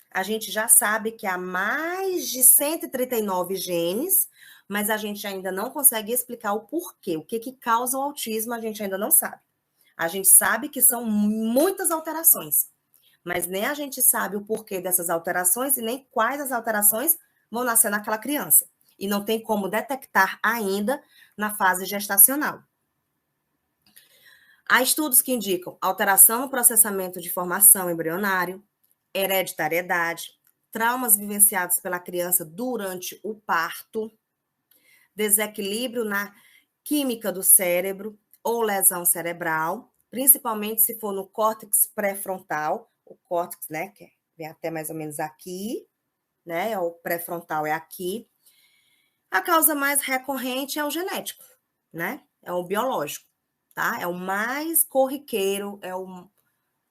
A gente já sabe que há mais de 139 genes, mas a gente ainda não consegue explicar o porquê. O que causa o autismo, a gente ainda não sabe. A gente sabe que são muitas alterações, mas nem a gente sabe o porquê dessas alterações e nem quais as alterações vão nascer naquela criança. E não tem como detectar ainda na fase gestacional. Há estudos que indicam alteração no processamento de formação embrionário, hereditariedade, traumas vivenciados pela criança durante o parto, desequilíbrio na química do cérebro ou lesão cerebral, principalmente se for no córtex pré-frontal, o córtex, né, que vem até mais ou menos aqui, né, o pré-frontal é aqui. A causa mais recorrente é o genético, né, é o biológico, tá? É o mais corriqueiro,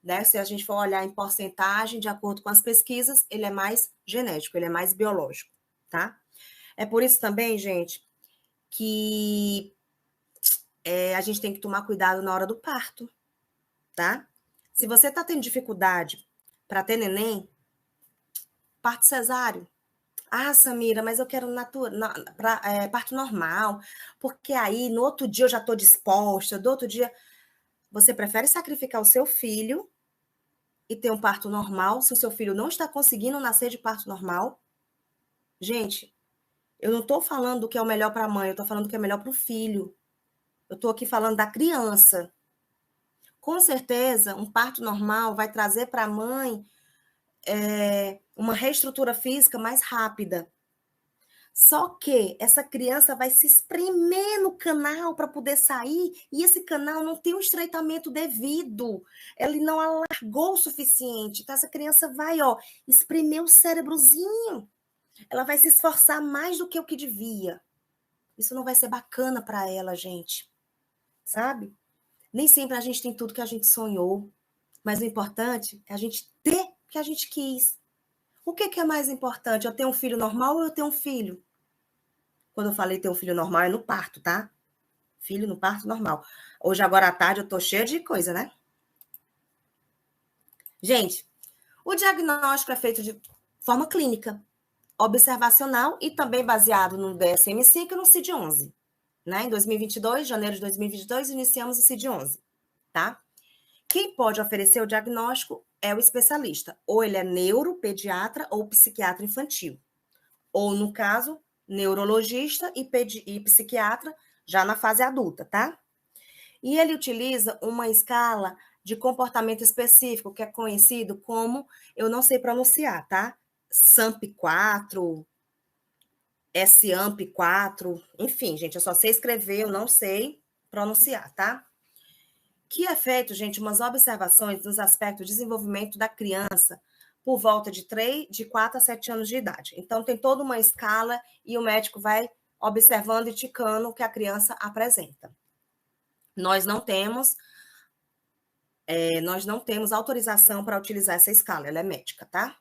né, se a gente for olhar em porcentagem, de acordo com as pesquisas, ele é mais genético, ele é mais biológico, tá? É por isso também, gente, que a gente tem que tomar cuidado na hora do parto, tá? Se você tá tendo dificuldade para ter neném, parto cesáreo. Ah, Samira, mas eu quero parto normal, porque aí no outro dia eu já estou disposta, do outro dia. Você prefere sacrificar o seu filho e ter um parto normal se o seu filho não está conseguindo nascer de parto normal? Gente, eu não estou falando do que é o melhor para a mãe, eu estou falando do que é melhor para o filho. Eu estou aqui falando da criança. Com certeza, um parto normal vai trazer para a mãe uma reestrutura física mais rápida. Só que essa criança vai se espremer no canal para poder sair e esse canal não tem um estreitamento devido. Ele não alargou o suficiente. Então, essa criança vai, espremer o cérebrozinho. Ela vai se esforçar mais do que o que devia. Isso não vai ser bacana para ela, gente. Sabe? Nem sempre a gente tem tudo que a gente sonhou. Mas o importante é a gente ter o que a gente quis. O que é mais importante? Eu ter um filho normal ou eu ter um filho? Quando eu falei ter um filho normal, é no parto, tá? Filho no parto normal. Hoje, agora à tarde, eu tô cheia de coisa, né? Gente, o diagnóstico é feito de forma clínica, observacional e também baseado no DSM-5 e no CID-11. Né? Em 2022, janeiro de 2022, iniciamos o CID-11, tá? Quem pode oferecer o diagnóstico é o especialista. Ou ele é neuropediatra ou psiquiatra infantil. Ou, no caso, neurologista e psiquiatra já na fase adulta, tá? E ele utiliza uma escala de comportamento específico, que é conhecido como, eu não sei pronunciar, tá? SAMP4, SAMP4, enfim, gente, eu só sei escrever, eu não sei pronunciar, tá? Que é feito, gente, umas observações nos aspectos do desenvolvimento da criança por volta de 4 a 7 anos de idade. Então, tem toda uma escala e o médico vai observando e ticando o que a criança apresenta. Nós não temos autorização para utilizar essa escala, ela é médica, tá?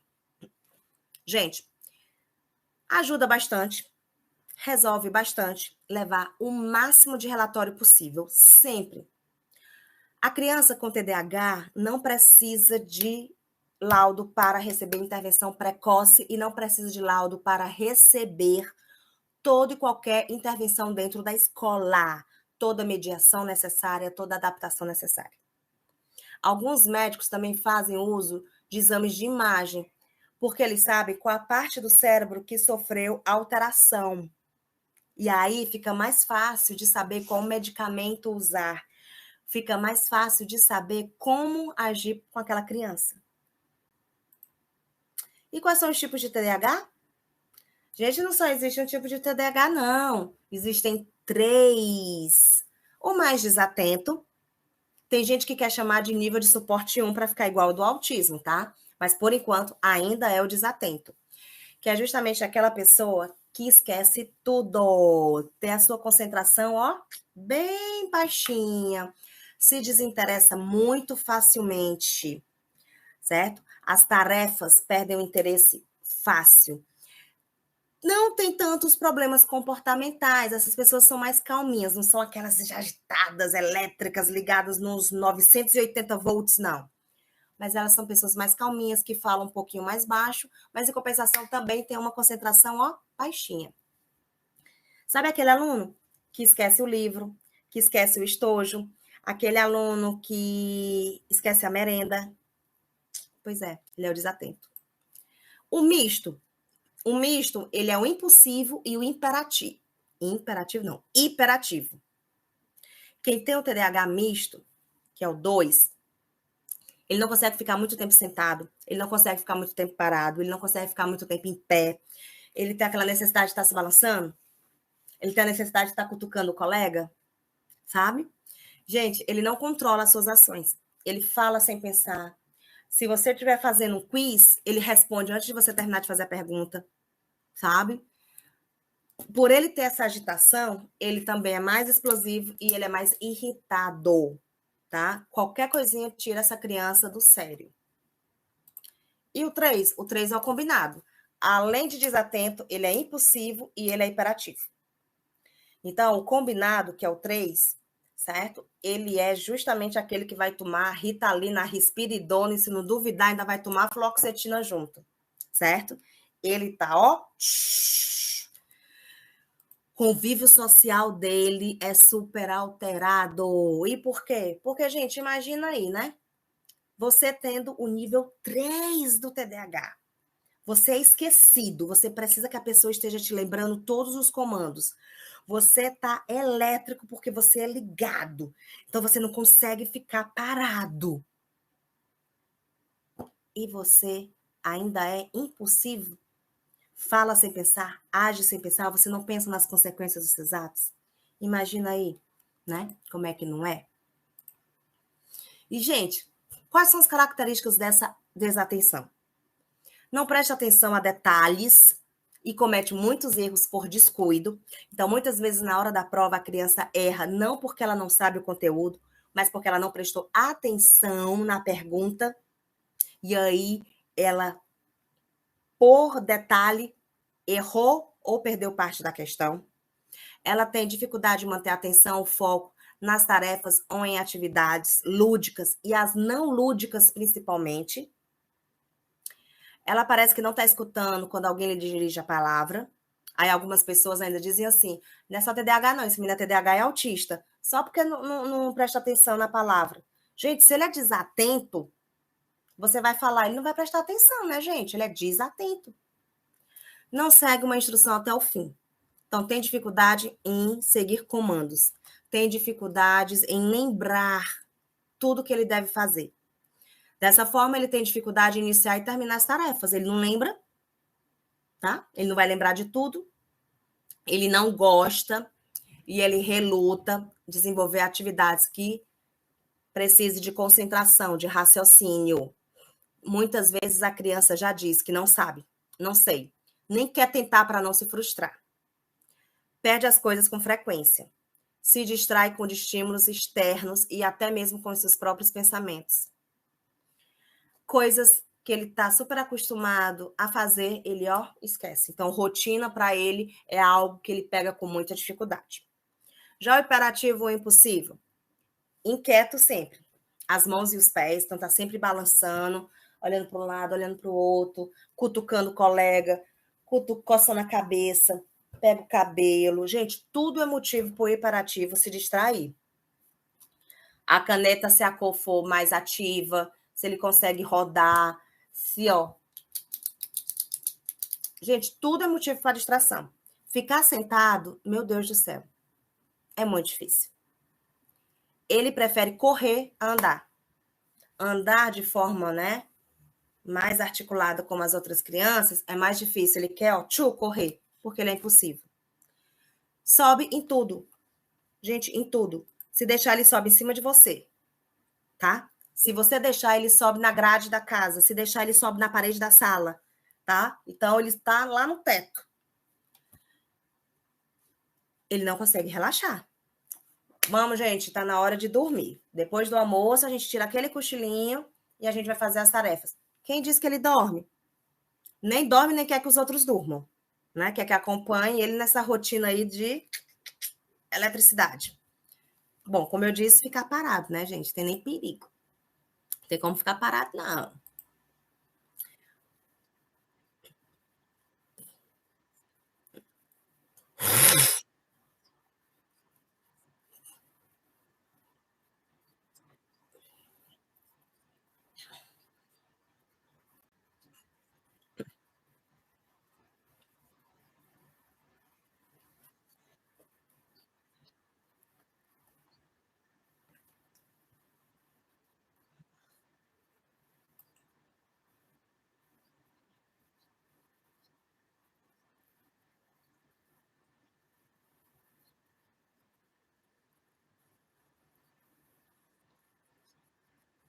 Gente, ajuda bastante, resolve bastante levar o máximo de relatório possível, sempre. A criança com TDAH não precisa de laudo para receber intervenção precoce e não precisa de laudo para receber toda e qualquer intervenção dentro da escola, toda mediação necessária, toda adaptação necessária. Alguns médicos também fazem uso de exames de imagem, porque eles sabem qual a parte do cérebro que sofreu alteração. E aí fica mais fácil de saber qual medicamento usar. Fica mais fácil de saber como agir com aquela criança. E quais são os tipos de TDAH? Gente, não só existe um tipo de TDAH, não. Existem 3. O mais desatento. Tem gente que quer chamar de nível de suporte 1 para ficar igual ao do autismo, tá? Mas, por enquanto, ainda é o desatento. Que é justamente aquela pessoa que esquece tudo. Tem a sua concentração, ó, bem baixinha. Se desinteressa muito facilmente, certo? As tarefas perdem o interesse fácil. Não tem tantos problemas comportamentais, essas pessoas são mais calminhas, não são aquelas agitadas, elétricas, ligadas nos 980 volts, não. Mas elas são pessoas mais calminhas, que falam um pouquinho mais baixo, mas em compensação também tem uma concentração, ó, baixinha. Sabe aquele aluno que esquece o livro, que esquece o estojo, aquele aluno que esquece a merenda? Pois é, ele é o desatento. O misto, ele é o impulsivo e o imperativo. Imperativo não, hiperativo. Quem tem o TDAH misto, que é o 2, ele não consegue ficar muito tempo sentado, ele não consegue ficar muito tempo parado, ele não consegue ficar muito tempo em pé, ele tem aquela necessidade de estar se balançando, ele tem a necessidade de estar cutucando o colega, sabe? Gente, ele não controla as suas ações, ele fala sem pensar. Se você estiver fazendo um quiz, ele responde antes de você terminar de fazer a pergunta, sabe? Por ele ter essa agitação, ele também é mais explosivo e ele é mais irritado, tá? Qualquer coisinha tira essa criança do sério. E o 3? O 3 é o combinado. Além de desatento, ele é impulsivo e ele é hiperativo. Então, o combinado, que é o 3, certo? Ele é justamente aquele que vai tomar Ritalina, Risperidona e se não duvidar, ainda vai tomar fluoxetina junto, certo? Ele tá, ó, convívio social dele é super alterado. E por quê? Porque, gente, imagina aí, né? Você tendo o nível 3 do TDAH. Você é esquecido, você precisa que a pessoa esteja te lembrando todos os comandos. Você tá elétrico porque você é ligado. Então você não consegue ficar parado. E você ainda é impulsivo? Fala sem pensar, age sem pensar, você não pensa nas consequências dos seus atos? Imagina aí, né? Como é que não é? E, gente, quais são as características dessa desatenção? Não presta atenção a detalhes e comete muitos erros por descuido. Então, muitas vezes, na hora da prova, a criança erra não porque ela não sabe o conteúdo, mas porque ela não prestou atenção na pergunta. E aí, ela por detalhe, errou ou perdeu parte da questão. Ela tem dificuldade de manter a atenção, o foco nas tarefas ou em atividades lúdicas e as não lúdicas principalmente. Ela parece que não está escutando quando alguém lhe dirige a palavra. Aí algumas pessoas ainda dizem assim, não é só TDAH não, esse menino é TDAH, é autista. Só porque não presta atenção na palavra. Gente, se ele é desatento, você vai falar, ele não vai prestar atenção, né, gente? Ele é desatento. Não segue uma instrução até o fim. Então, tem dificuldade em seguir comandos. Tem dificuldades em lembrar tudo que ele deve fazer. Dessa forma, ele tem dificuldade em iniciar e terminar as tarefas. Ele não lembra, tá? Ele não vai lembrar de tudo. Ele não gosta e ele reluta desenvolver atividades que precisem de concentração, de raciocínio. Muitas vezes a criança já diz que não sabe, não sei, nem quer tentar para não se frustrar. Perde as coisas com frequência. Se distrai com estímulos externos e até mesmo com seus próprios pensamentos. Coisas que ele está super acostumado a fazer, ele esquece. Então, rotina para ele é algo que ele pega com muita dificuldade. Já o hiperativo ou impulsivo, inquieto sempre. As mãos e os pés estão sempre balançando, olhando para um lado, olhando para o outro, cutucando o colega, coçando a cabeça, pega o cabelo. Gente, tudo é motivo para o hiperativo se distrair. A caneta, se a cor for mais ativa, se ele consegue rodar, Gente, tudo é motivo para distração. Ficar sentado, meu Deus do céu, é muito difícil. Ele prefere correr a andar. Andar de forma, né, mais articulada como as outras crianças, é mais difícil. Ele quer, correr, porque ele é impossível. Sobe em tudo. Gente, em tudo. Se deixar, ele sobe em cima de você, tá? Se você deixar, ele sobe na grade da casa. Se deixar, ele sobe na parede da sala, tá? Então, ele está lá no teto. Ele não consegue relaxar. Vamos, gente, tá na hora de dormir. Depois do almoço, a gente tira aquele cochilinho e a gente vai fazer as tarefas. Quem diz que ele dorme? Nem dorme, nem quer que os outros durmam, né? Quer que acompanhe ele nessa rotina aí de eletricidade. Bom, como eu disse, ficar parado, né, gente? Tem nem perigo. Não tem como ficar parado, não.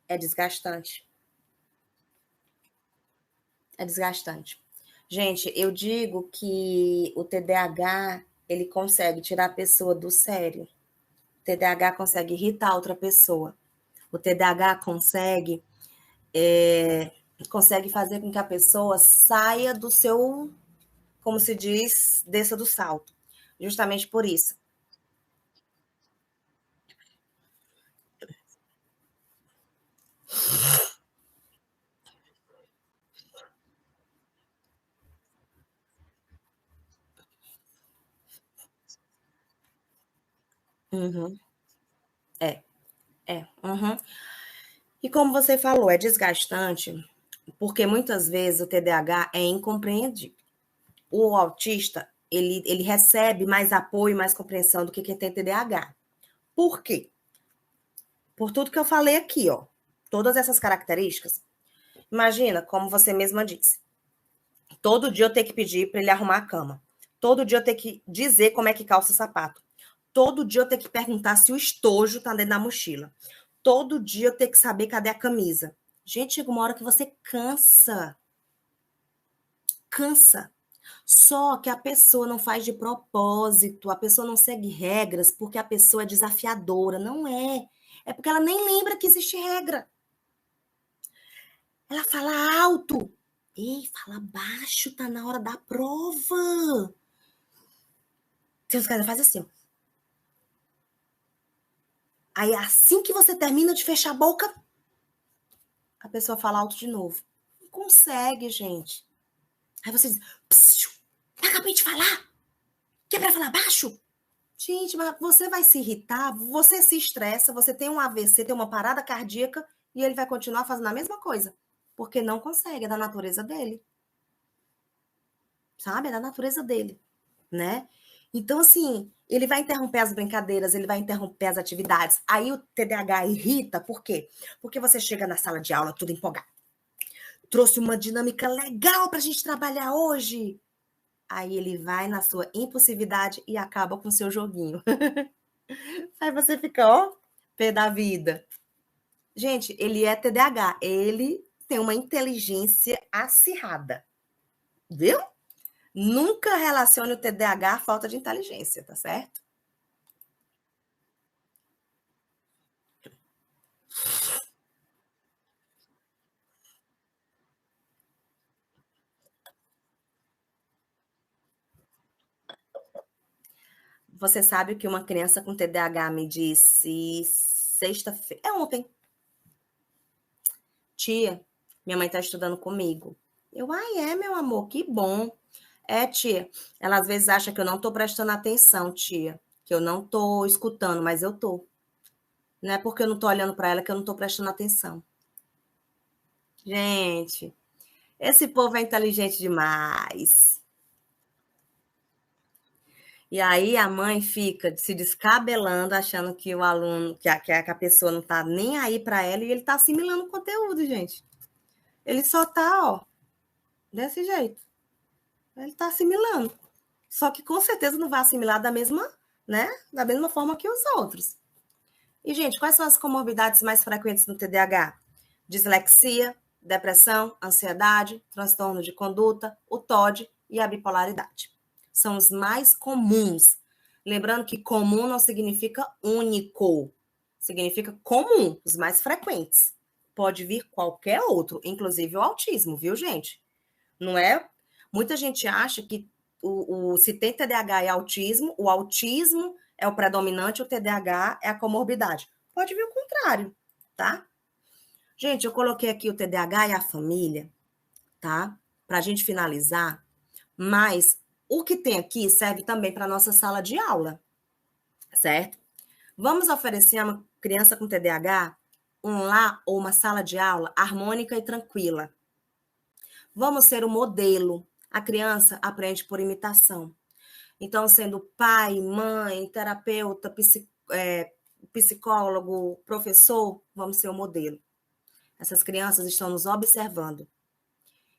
É desgastante. É desgastante. Gente, eu digo que o TDAH, ele consegue tirar a pessoa do sério. O TDAH consegue irritar outra pessoa. O TDAH consegue fazer com que a pessoa saia do seu, como se diz, desça do salto. Justamente por isso. Uhum. É, é. Uhum. E como você falou, é desgastante, porque muitas vezes o TDAH é incompreendido. O autista, ele recebe mais apoio, mais compreensão do que quem tem TDAH. Por quê? Por tudo que eu falei aqui, ó. Todas essas características. Imagina, como você mesma disse. Todo dia eu tenho que pedir para ele arrumar a cama. Todo dia eu tenho que dizer como é que calça o sapato. Todo dia eu tenho que perguntar se o estojo tá dentro da mochila. Todo dia eu tenho que saber cadê a camisa. Gente, chega uma hora que você cansa. Cansa. Só que a pessoa não faz de propósito, a pessoa não segue regras porque a pessoa é desafiadora. Não é. É porque ela nem lembra que existe regra. Ela fala alto. Ei, fala baixo, tá na hora da prova. Seus caras fazem assim, ó. Aí assim que você termina de fechar a boca, a pessoa fala alto de novo. Não consegue, gente. Aí você diz, psiu, acabei de falar. Que é pra falar baixo? Gente, mas você vai se irritar, você se estressa, você tem um AVC, tem uma parada cardíaca e ele vai continuar fazendo a mesma coisa. Porque não consegue, é da natureza dele. Sabe? É da natureza dele, né? Então, assim, ele vai interromper as brincadeiras, ele vai interromper as atividades. Aí o TDAH irrita, por quê? Porque você chega na sala de aula tudo empolgado. Trouxe uma dinâmica legal pra gente trabalhar hoje. Aí ele vai na sua impulsividade e acaba com o seu joguinho. Aí você fica, ó, pé da vida. Gente, ele é TDAH, ele tem uma inteligência acirrada, viu? Nunca relacione o TDAH à falta de inteligência, tá certo? Você sabe que uma criança com TDAH me disse sexta-feira, é ontem, tia, minha mãe tá estudando comigo. Eu, ai, é, meu amor, que bom. É, tia, ela às vezes acha que eu não tô prestando atenção, tia, que eu não tô escutando, mas eu tô. Não é porque eu não tô olhando para ela que eu não tô prestando atenção. Gente, esse povo é inteligente demais. E aí a mãe fica se descabelando, achando que o aluno, que a pessoa não tá nem aí para ela e ele tá assimilando o conteúdo, gente. Ele só tá, ó, desse jeito. Ele tá assimilando. Só que com certeza não vai assimilar da mesma, né? Da mesma forma que os outros. E, gente, quais são as comorbidades mais frequentes no TDAH? Dislexia, depressão, ansiedade, transtorno de conduta, o TOD e a bipolaridade. São os mais comuns. Lembrando que comum não significa único, significa comum, os mais frequentes. Pode vir qualquer outro, inclusive o autismo, viu, gente? Não é? Muita gente acha que se tem TDAH e autismo, o autismo é o predominante, o TDAH é a comorbidade. Pode vir o contrário, tá? Gente, eu coloquei aqui o TDAH e a família, tá? Para a gente finalizar, mas o que tem aqui serve também para a nossa sala de aula, certo? Vamos oferecer a uma criança com TDAH um lar ou uma sala de aula harmônica e tranquila. Vamos ser o modelo. A criança aprende por imitação. Então, sendo pai, mãe, terapeuta, psicólogo, professor, vamos ser o modelo. Essas crianças estão nos observando.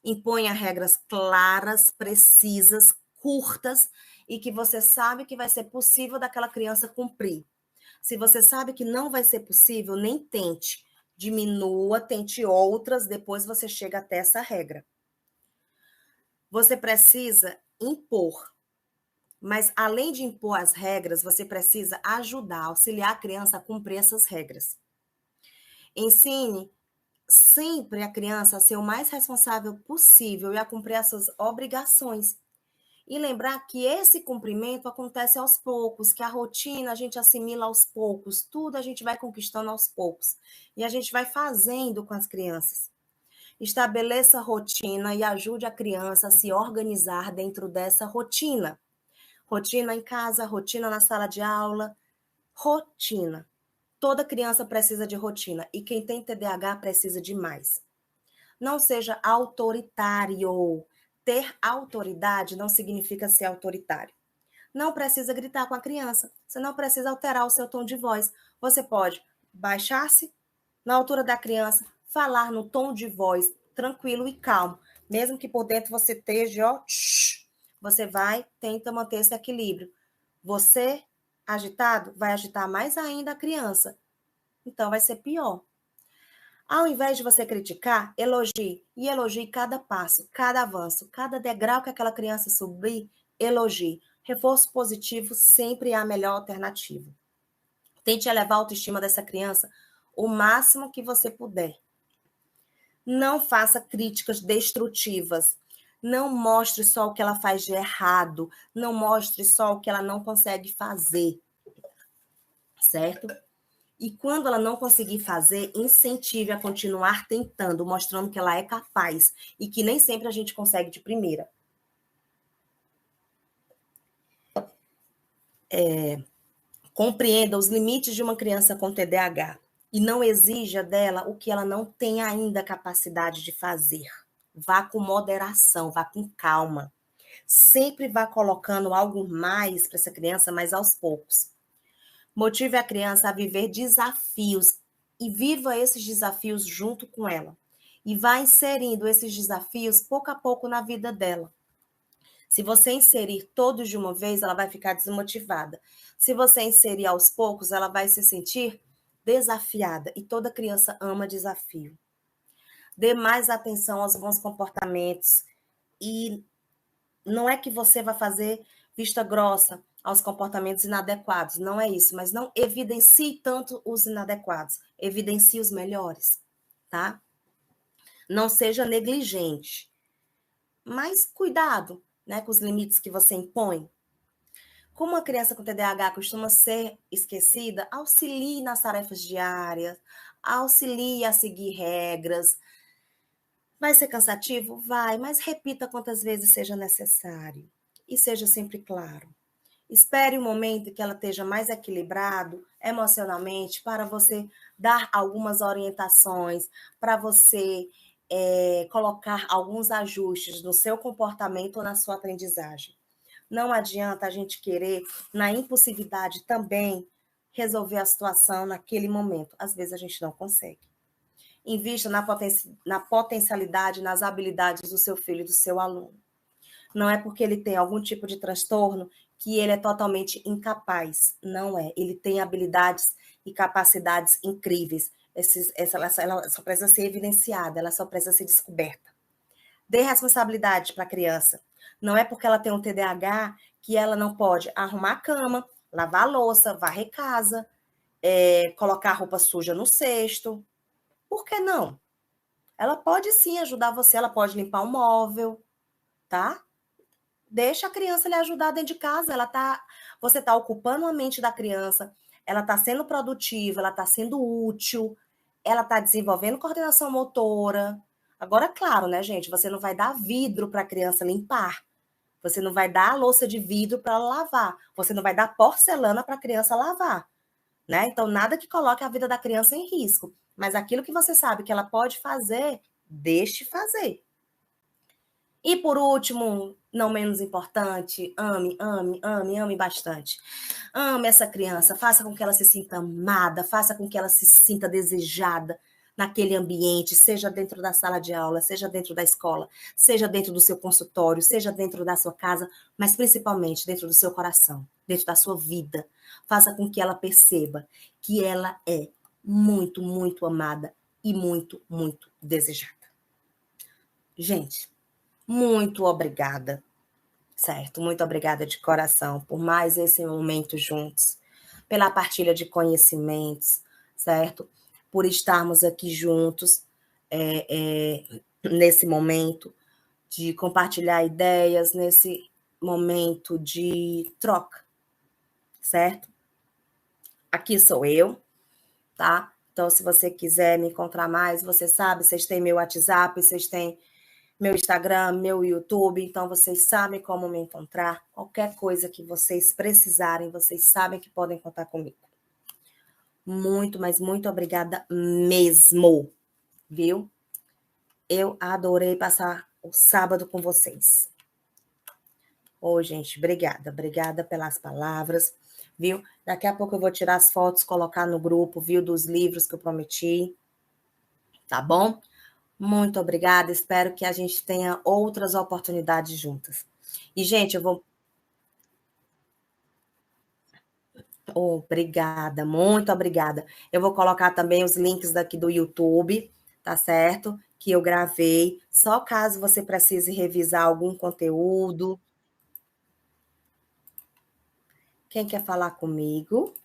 Imponha regras claras, precisas, curtas e que você sabe que vai ser possível daquela criança cumprir. Se você sabe que não vai ser possível, nem tente. Diminua, tente outras, depois você chega até essa regra. Você precisa impor, mas além de impor as regras, você precisa ajudar, auxiliar a criança a cumprir essas regras. Ensine sempre a criança a ser o mais responsável possível e a cumprir essas obrigações. E lembrar que esse cumprimento acontece aos poucos, que a rotina a gente assimila aos poucos, tudo a gente vai conquistando aos poucos. E a gente vai fazendo com as crianças. Estabeleça rotina e ajude a criança a se organizar dentro dessa rotina. Rotina em casa, rotina na sala de aula, rotina. Toda criança precisa de rotina e quem tem TDAH precisa de mais. Não seja autoritário. Ter autoridade não significa ser autoritário. Não precisa gritar com a criança. Você não precisa alterar o seu tom de voz. Você pode baixar-se na altura da criança, falar no tom de voz tranquilo e calmo. Mesmo que por dentro você esteja, ó, você vai, tenta manter esse equilíbrio. Você, agitado, vai agitar mais ainda a criança. Então vai ser pior. Ao invés de você criticar, elogie. E elogie cada passo, cada avanço, cada degrau que aquela criança subir, elogie. Reforço positivo sempre é a melhor alternativa. Tente elevar a autoestima dessa criança o máximo que você puder. Não faça críticas destrutivas. Não mostre só o que ela faz de errado. Não mostre só o que ela não consegue fazer. Certo? E quando ela não conseguir fazer, incentive a continuar tentando, mostrando que ela é capaz e que nem sempre a gente consegue de primeira. Compreenda os limites de uma criança com TDAH e não exija dela o que ela não tem ainda capacidade de fazer. Vá com moderação, vá com calma. Sempre vá colocando algo mais para essa criança, mas aos poucos. Motive a criança a viver desafios e viva esses desafios junto com ela. E vá inserindo esses desafios pouco a pouco na vida dela. Se você inserir todos de uma vez, ela vai ficar desmotivada. Se você inserir aos poucos, ela vai se sentir desafiada. E toda criança ama desafio. Dê mais atenção aos bons comportamentos. E não é que você vai fazer vista grossa aos comportamentos inadequados. Não é isso. Mas não evidencie tanto os inadequados. Evidencie os melhores, tá? Não seja negligente. Mas cuidado, né, com os limites que você impõe. Como a criança com TDAH costuma ser esquecida, auxilie nas tarefas diárias, auxilie a seguir regras. Vai ser cansativo? Vai, mas repita quantas vezes seja necessário. E seja sempre claro. Espere um momento que ela esteja mais equilibrado emocionalmente para você dar algumas orientações, para você colocar alguns ajustes no seu comportamento ou na sua aprendizagem. Não adianta a gente querer, na impulsividade também, resolver a situação naquele momento. Às vezes a gente não consegue. Invista na potencialidade, nas habilidades do seu filho e do seu aluno. Não é porque ele tem algum tipo de transtorno que ele é totalmente incapaz. Não é. Ele tem habilidades e capacidades incríveis. Ela só precisa ser evidenciada, ela só precisa ser descoberta. Dê responsabilidade para a criança. Não é porque ela tem um TDAH que ela não pode arrumar a cama, lavar a louça, varrer casa, colocar a roupa suja no cesto. Por que não? Ela pode sim ajudar você, ela pode limpar um móvel, tá? Deixa a criança lhe ajudar dentro de casa. Você está ocupando a mente da criança, ela está sendo produtiva, ela está sendo útil, ela está desenvolvendo coordenação motora. Agora, claro, né, gente? Você não vai dar vidro para a criança limpar. Você não vai dar a louça de vidro para ela lavar. Você não vai dar porcelana para a criança lavar. Né? Então, nada que coloque a vida da criança em risco. Mas aquilo que você sabe que ela pode fazer, deixe fazer. E por último, não menos importante, ame, ame, ame, ame bastante. Ame essa criança, faça com que ela se sinta amada, faça com que ela se sinta desejada naquele ambiente, seja dentro da sala de aula, seja dentro da escola, seja dentro do seu consultório, seja dentro da sua casa, mas principalmente dentro do seu coração, dentro da sua vida. Faça com que ela perceba que ela é muito, muito amada e muito, muito desejada. Gente, muito obrigada, certo? Muito obrigada de coração por mais esse momento juntos, pela partilha de conhecimentos, certo? Por estarmos aqui juntos nesse momento de compartilhar ideias, nesse momento de troca, certo? Aqui sou eu, tá? Então, se você quiser me encontrar mais, você sabe, vocês têm meu WhatsApp, vocês têm meu Instagram, meu YouTube, então vocês sabem como me encontrar. Qualquer coisa que vocês precisarem, vocês sabem que podem contar comigo. Muito, mas muito obrigada mesmo, viu? Eu adorei passar o sábado com vocês. Ô, gente, obrigada. Obrigada pelas palavras, viu? Daqui a pouco eu vou tirar as fotos, colocar no grupo, viu? Dos livros que eu prometi, tá bom? Muito obrigada, espero que a gente tenha outras oportunidades juntas. E, gente, eu vou. Obrigada, muito obrigada. Eu vou colocar também os links daqui do YouTube, tá certo? Que eu gravei, só caso você precise revisar algum conteúdo. Quem quer falar comigo?